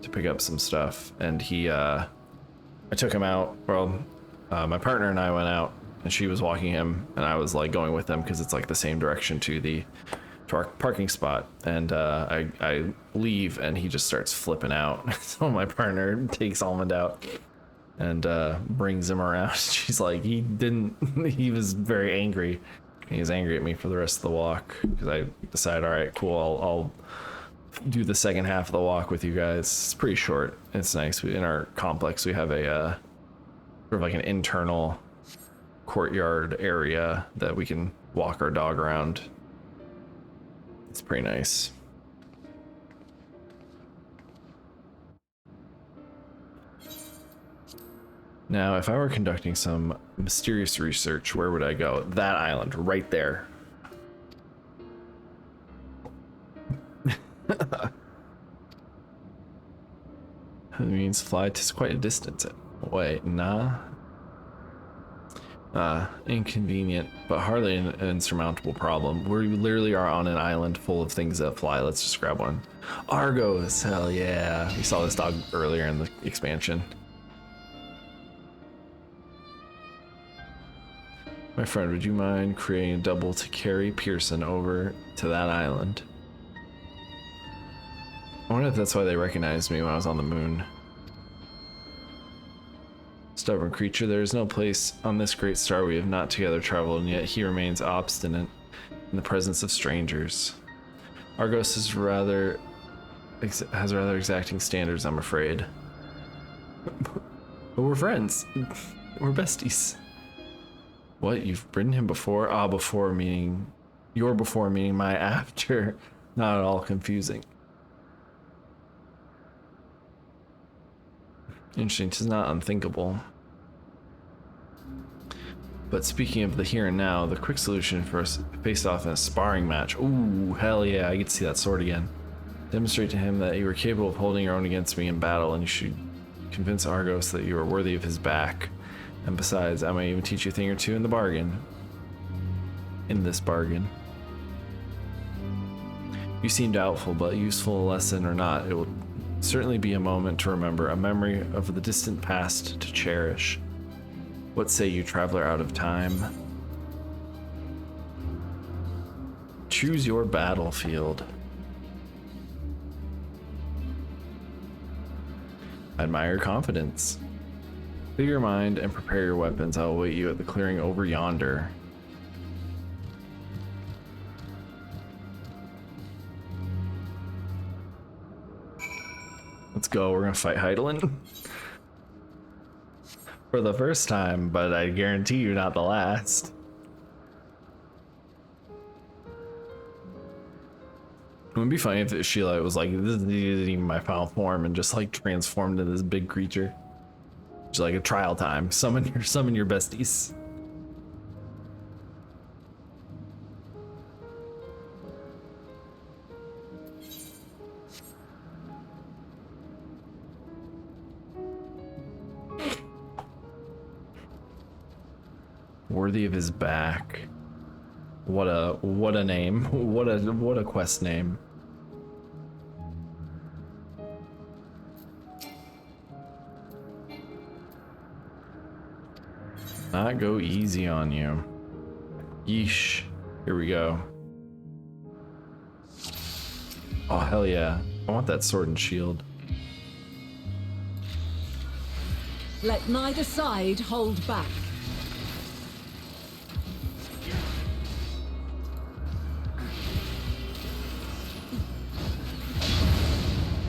to pick up some stuff, and I took him out. Well, my partner and I went out, and she was walking him, and I was like going with them because it's like the same direction to our parking spot. And I leave, and he just starts flipping out. So my partner takes Almond out and brings him around. She's like, he was very angry. He was angry at me for the rest of the walk because I decided, all right, cool, I'll do the second half of the walk with you guys. It's pretty short. It's nice. In our complex, we have a sort of like an internal courtyard area that we can walk our dog around. It's pretty nice. Now, if I were conducting some mysterious research, where would I go? That island, right there. That means fly to quite a distance away. Nah. Inconvenient, but hardly an insurmountable problem. We literally are on an island full of things that fly. Let's just grab one. Argos, hell yeah. We saw this dog earlier in the expansion. My friend, would you mind creating a double to carry Pearson over to that island? I wonder if that's why they recognized me when I was on the moon. Stubborn creature, there is no place on this great star we have not together traveled, and yet he remains obstinate in the presence of strangers. Argos has rather exacting standards, I'm afraid. But we're friends. We're besties. What, you've ridden him before? Ah, before meaning your before meaning my after. Not at all confusing. Interesting, 'tis not unthinkable. But speaking of the here and now, the quick solution for us face off in a sparring match. Ooh, hell yeah, I get to see that sword again. Demonstrate to him that you are capable of holding your own against me in battle, and you should convince Argos that you are worthy of his back. And besides, I might even teach you a thing or two in the bargain. In this bargain. You seem doubtful, but useful lesson or not, it will certainly be a moment to remember, a memory of the distant past to cherish. What say you, traveler out of time? Choose your battlefield. I admire your confidence. Clear your mind and prepare your weapons. I will await you at the clearing over yonder. Let's go, we're gonna fight Heidelin. For the first time, but I guarantee you not the last. It would be funny if Sheila was like, this isn't even my final form, and just like transformed into this big creature. Just like a trial time. Summon your besties. Worthy of his back. What a name. What a quest name. Not go easy on you. Yeesh. Here we go. Oh hell yeah. I want that sword and shield. Let neither side hold back.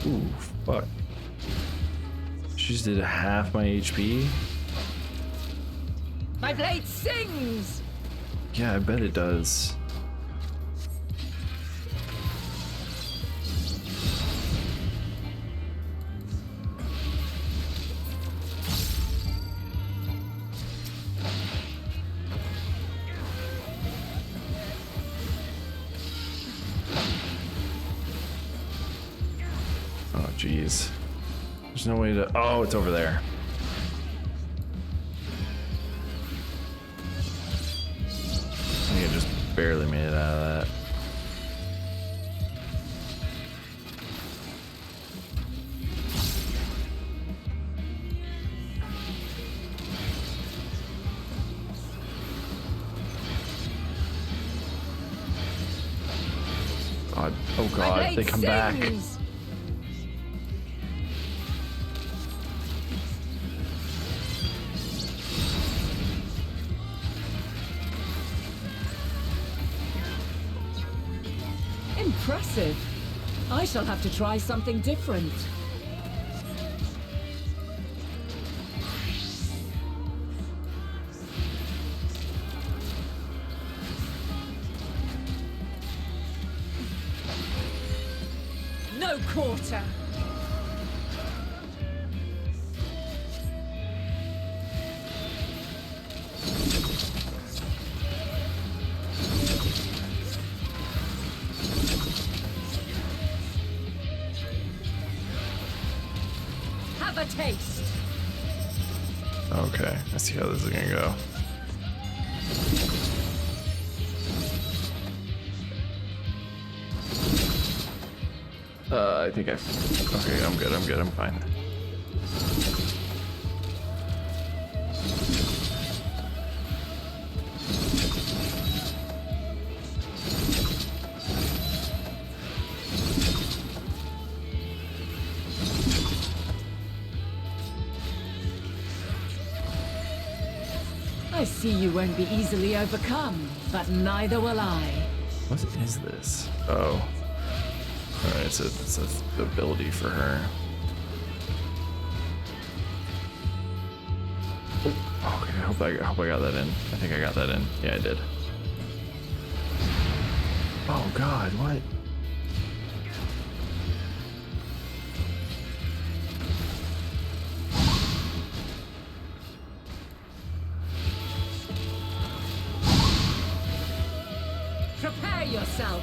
Ooh, fuck. She just did half my HP. My blade sings! Yeah, I bet it does. Oh, jeez. There's no way to... Oh, it's over there. I think I just barely made it out of that. God. Oh God, they come back. Impressive. I shall have to try something different. No quarter. Have a taste. Okay, I see how this is gonna go. I think okay, I'm good, I'm fine. I see you won't be easily overcome, but neither will I. What is this? Oh. Alright, it's a ability for her. Oh, okay, I hope I got that in. I think I got that in. Yeah, I did. Oh God, what? Prepare yourself.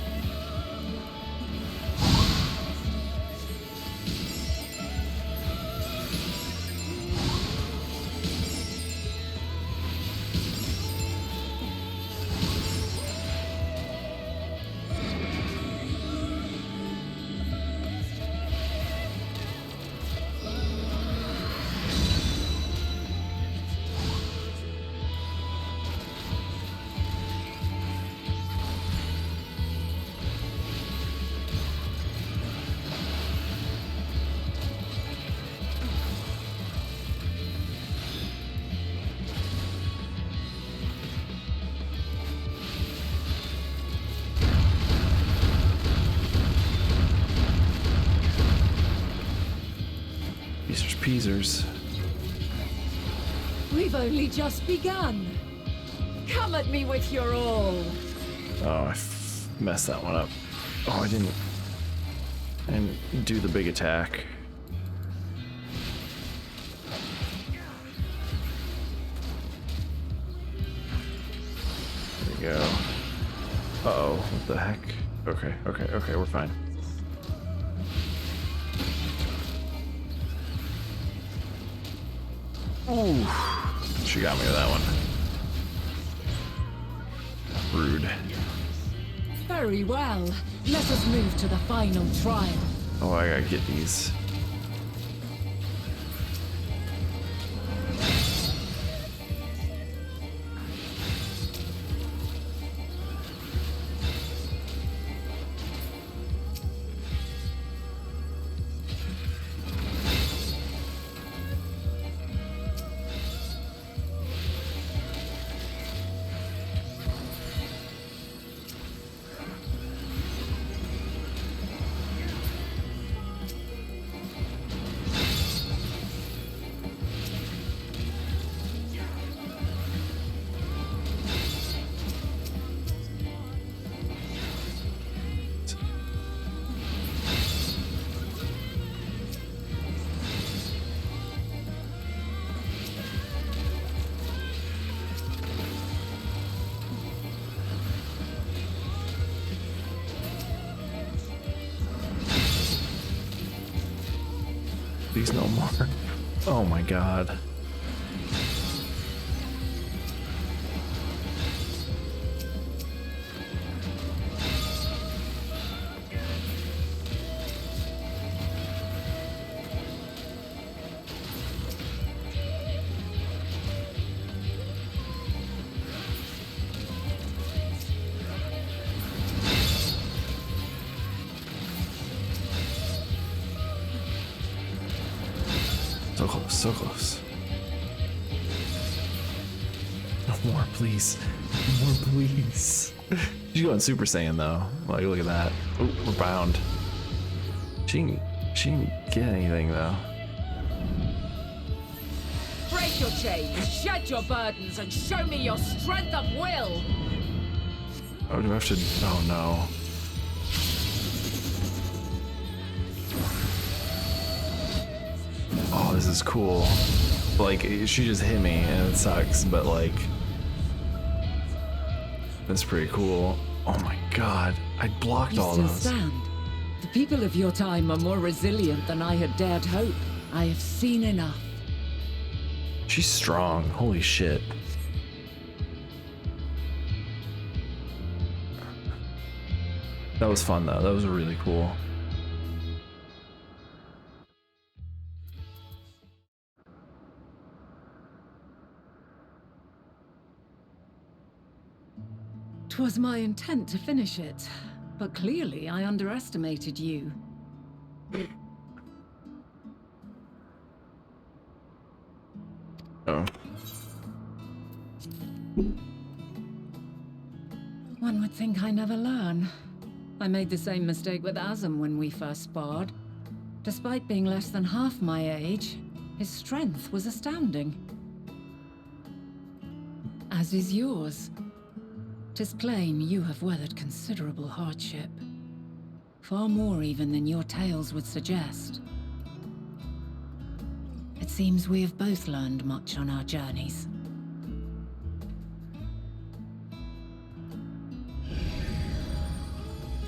Peasers. We've only just begun. Come at me with your all. Oh, I messed that one up. Oh, I didn't do the big attack. There we go. Uh-oh, what the heck? Okay, we're fine. Ooh, she got me with that one. Rude. Very well. Let us move to the final trial. Oh, I gotta get these. Please no more. Oh my god. So close, so close. No more, please. No more, please. She's going Super Saiyan though. Like, look at that. Oh, we're bound. She didn't get anything though. Break your chains, shed your burdens, and show me your strength of will! Oh, do I have to? Oh no. Oh, this is cool. Like, she just hit me and it sucks, but like, that's pretty cool. Oh my god, I blocked all You those. still stand. The people of your time are more resilient than I had dared hope. I have seen enough. She's strong, holy shit. That was fun though, that was really cool. "'Twas my intent to finish it, but clearly I underestimated you. Oh. One would think I never learn. I made the same mistake with Azam when we first sparred. Despite being less than half my age, his strength was astounding. As is yours. 'Tis plain you have weathered considerable hardship. Far more even than your tales would suggest. It seems we have both learned much on our journeys.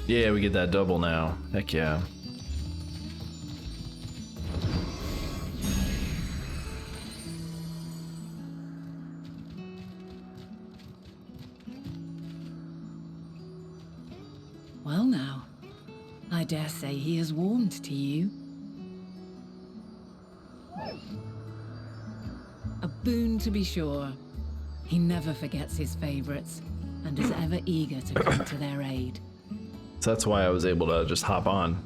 Yeah, we get that double now. Heck yeah. Well now, I dare say he has warmed to you. A boon to be sure. He never forgets his favorites, and is ever eager to come to their aid. So that's why I was able to just hop on.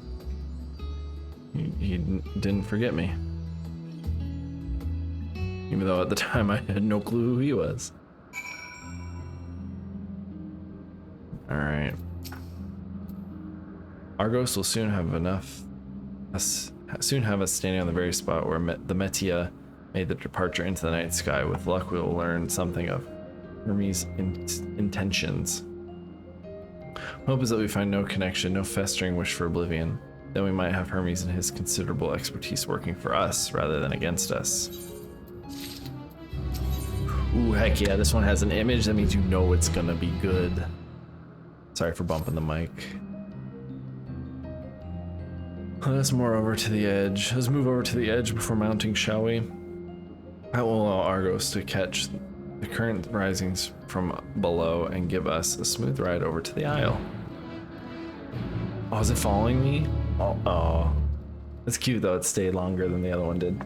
He didn't forget me. Even though at the time I had no clue who he was. Alright. Argos will soon have us standing on the very spot where the Metia made the departure into the night sky. With luck, we will learn something of Hermes' intentions. Hope is that we find no connection, no festering wish for oblivion. Then we might have Hermes and his considerable expertise working for us rather than against us. Ooh, heck yeah, this one has an image. That means you know it's gonna be good. Sorry for bumping the mic. Let's move over to the edge. Let's move over to the edge before mounting, shall we? That will allow Argos to catch the current risings from below and give us a smooth ride over to the Isle. Oh, is it following me? Oh. It's cute though, it stayed longer than the other one did.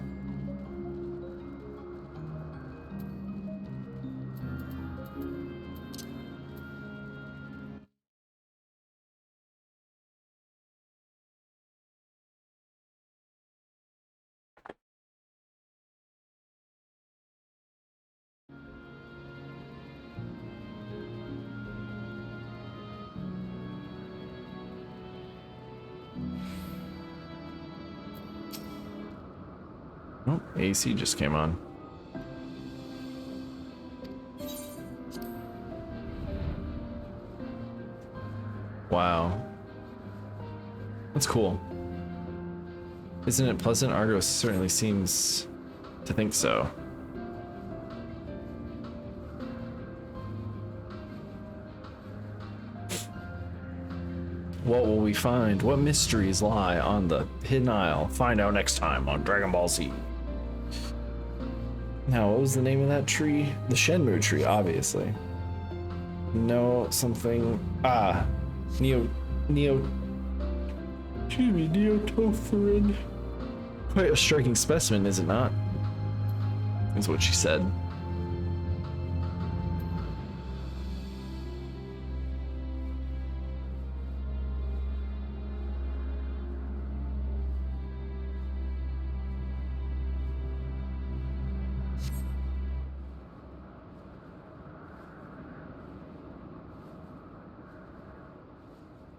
Oh, AC just came on. Wow. That's cool. Isn't it pleasant? Argos certainly seems to think so. What will we find? What mysteries lie on the Hidden Isle? Find out next time on Dragon Ball Z. Now, what was the name of that tree? The Shenmue tree, obviously. No, something. Neotophorid. Quite a striking specimen, is it not? That's what she said.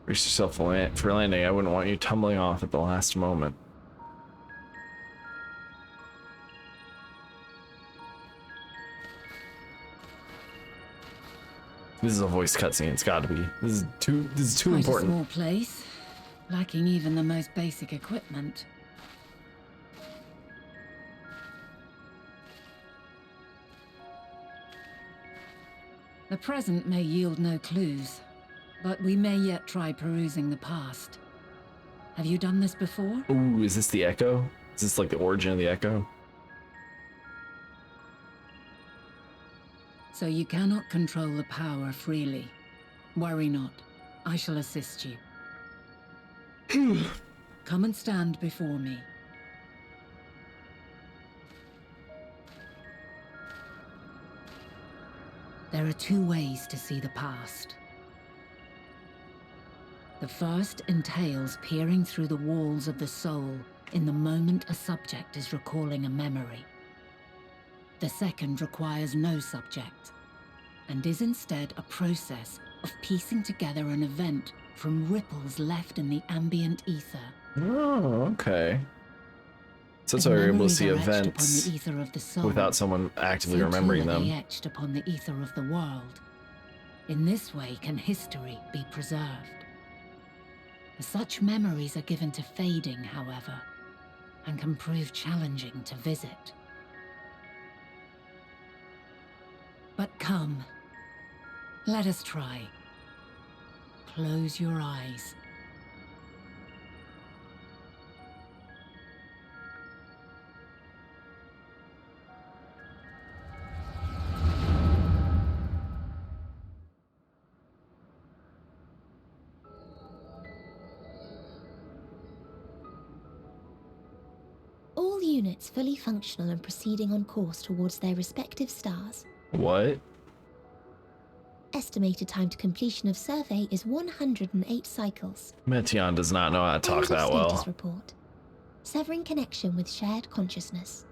Brace yourself for landing. I wouldn't want you tumbling off at the last moment. This is a voice cutscene. It's got to be. This is too Quite important. A small place, lacking even the most basic equipment. The present may yield no clues, but we may yet try perusing the past. Have you done this before? Ooh, is this the Echo? Is this like the origin of the Echo? So you cannot control the power freely. Worry not. I shall assist you. Come and stand before me. There are two ways to see the past. The first entails peering through the walls of the soul in the moment a subject is recalling a memory. The second requires no subject, and is instead a process of piecing together an event from ripples left in the ambient ether. Oh, okay. So that's As why we're able to memories see are etched upon events the ether of the soul, without someone actively so remembering too are them. they etched upon the ether of the world. In this way can history be preserved. Such memories are given to fading, however, and can prove challenging to visit. But come, let us try. Close your eyes. All units fully functional and proceeding on course towards their respective stars. What? Estimated time to completion of survey is 108 cycles. Meteon does not know how to talk End of that status well. report. Severing connection with shared consciousness.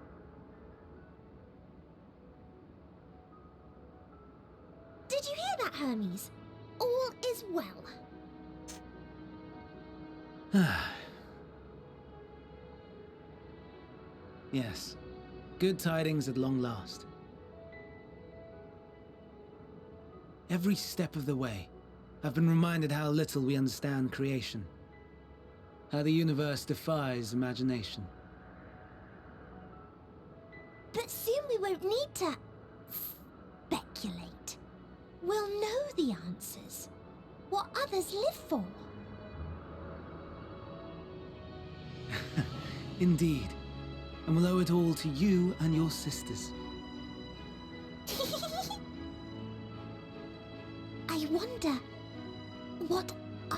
Did you hear that, Hermes? All is well. Yes. Good tidings at long last. Every step of the way, I've been reminded how little we understand creation. How the universe defies imagination. But soon we won't need to speculate. We'll know the answers. What others live for. Indeed. And we'll owe it all to you and your sisters. I wonder what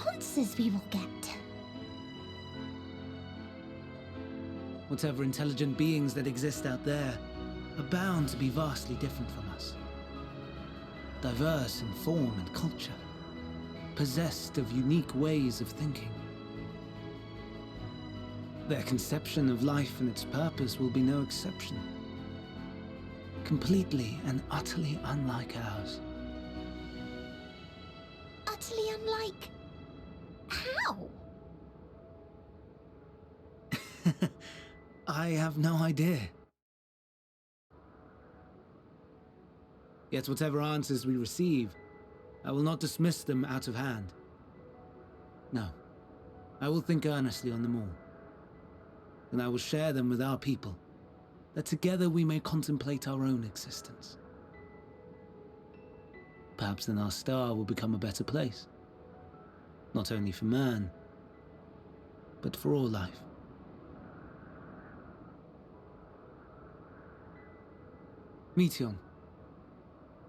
answers we will get. Whatever intelligent beings that exist out there are bound to be vastly different from us. Diverse in form and culture. Possessed of unique ways of thinking. Their conception of life and its purpose will be no exception. Completely and utterly unlike ours. Utterly unlike... how? I have no idea. Yet whatever answers we receive, I will not dismiss them out of hand. No, I will think earnestly on them all. And I will share them with our people, that together we may contemplate our own existence. Perhaps then our star will become a better place. not only for man, but for all life. Meteon,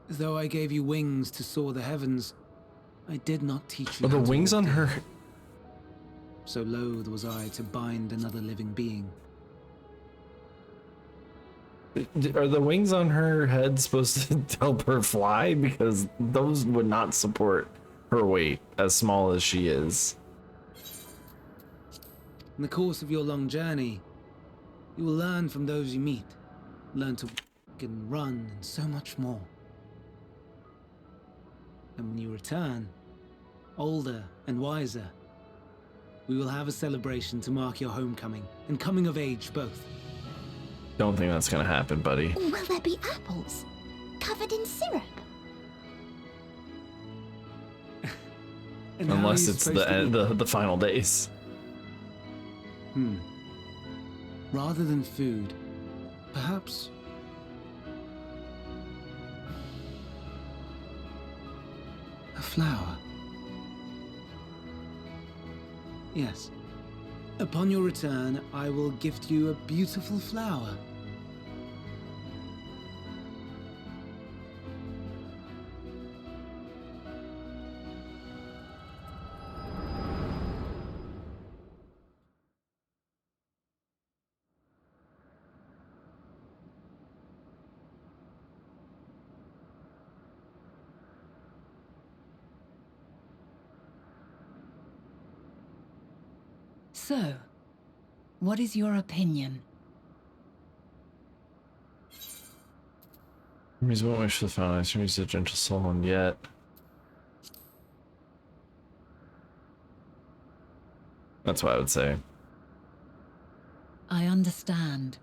though I gave you wings to soar the heavens, I did not teach you Are the how to wings walk on the her? earth. So loath was I to bind another living being. Are the wings on her head supposed to help her fly? Because those would not support her weight, as small as she is. In the course of your long journey, you will learn from those you meet, learn to walk and run and so much more. And when you return, older and wiser, we will have a celebration to mark your homecoming and coming of age both. Don't think that's gonna happen, buddy. Will there be apples covered in syrup? And how are Unless you it's supposed to eat? the final days. Rather than food, perhaps a flower. Yes. Upon your return, I will gift you a beautiful flower. So, what is your opinion? Hermes won't wish for the final. Hermes is a gentle soul, and yet. That's what I would say. I understand.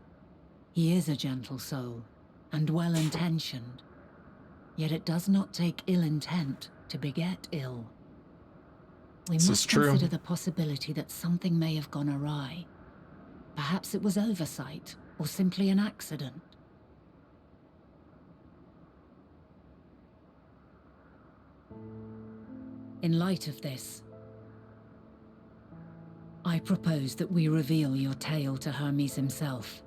He is a gentle soul, and well-intentioned. Yet it does not take ill intent to beget ill. We This is must true. consider the possibility that something may have gone awry. Perhaps it was oversight, or simply an accident. In light of this, I propose that we reveal your tale to Hermes himself.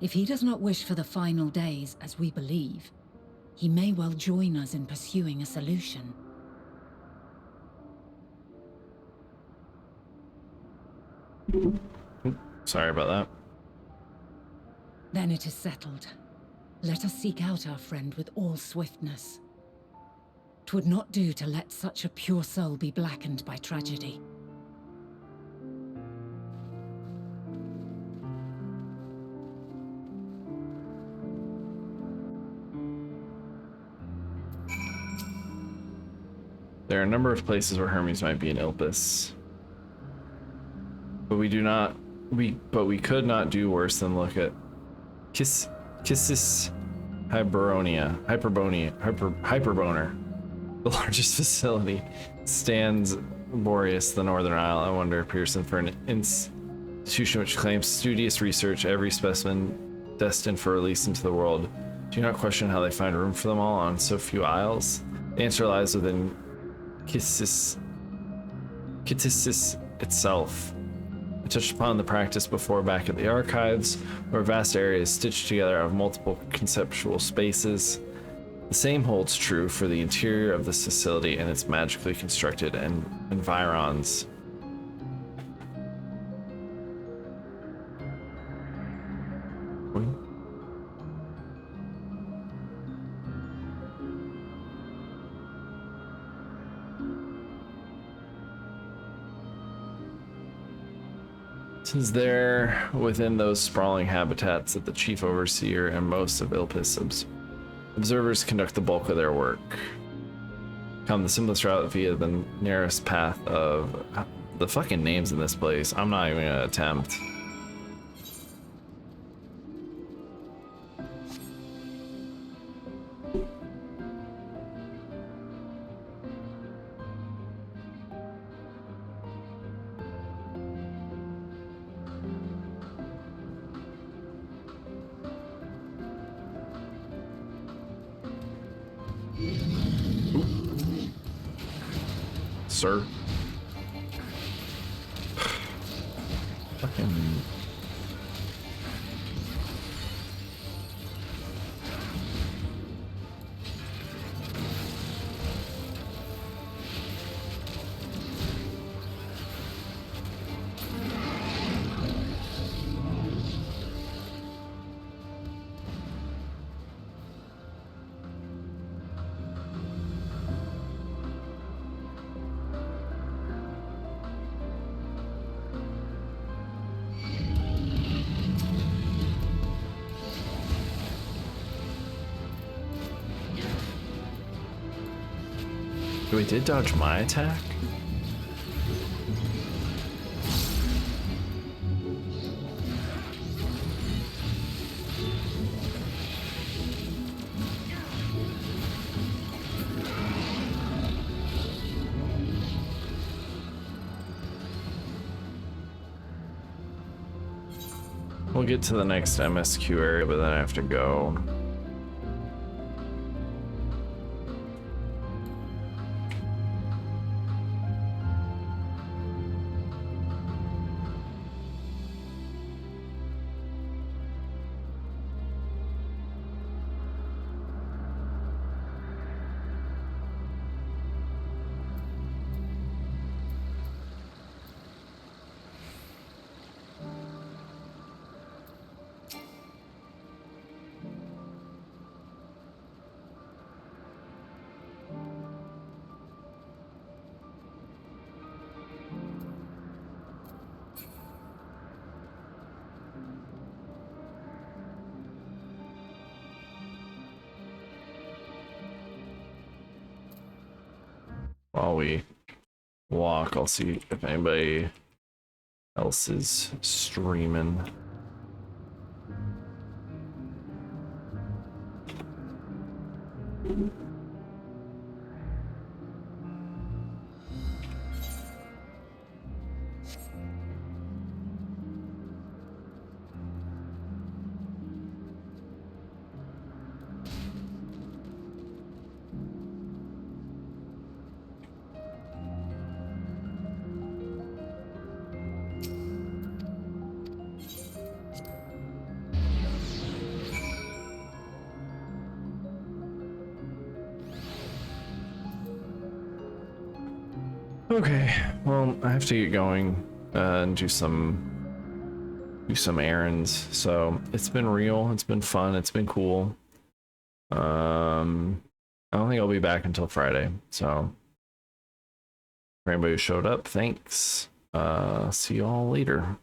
If he does not wish for the final days, as we believe, he may well join us in pursuing a solution. Sorry about that. Then it is settled. Let us seek out our friend with all swiftness. 'Twould not do to let such a pure soul be blackened by tragedy. There are a number of places where Hermes might be in Ilpis. But we could not do worse than look at Kissis Hyperboner. The largest facility stands Boreas, the Northern Isle. I wonder, Pearson, for an institution which claims studious research, every specimen destined for release into the world. Do you not question how they find room for them all on so few isles? The answer lies within Kissis itself. I touched upon the practice before back at the archives, where vast areas stitched together out of multiple conceptual spaces. The same holds true for the interior of this facility and its magically constructed environs. Tis there within those sprawling habitats that the chief overseer and most of Ilpis observers conduct the bulk of their work. Come the simplest route via the nearest path of the fucking names in this place. I'm not even gonna attempt. Sir. Fucking. We did dodge my attack? We'll get to the next MSQ area, but then I have to go. While we walk, I'll see if anybody else is streaming. Okay, well, I have to get going and do some errands. So it's been real, it's been fun, it's been cool. I don't think I'll be back until Friday. So for anybody who showed up, thanks. See y'all later.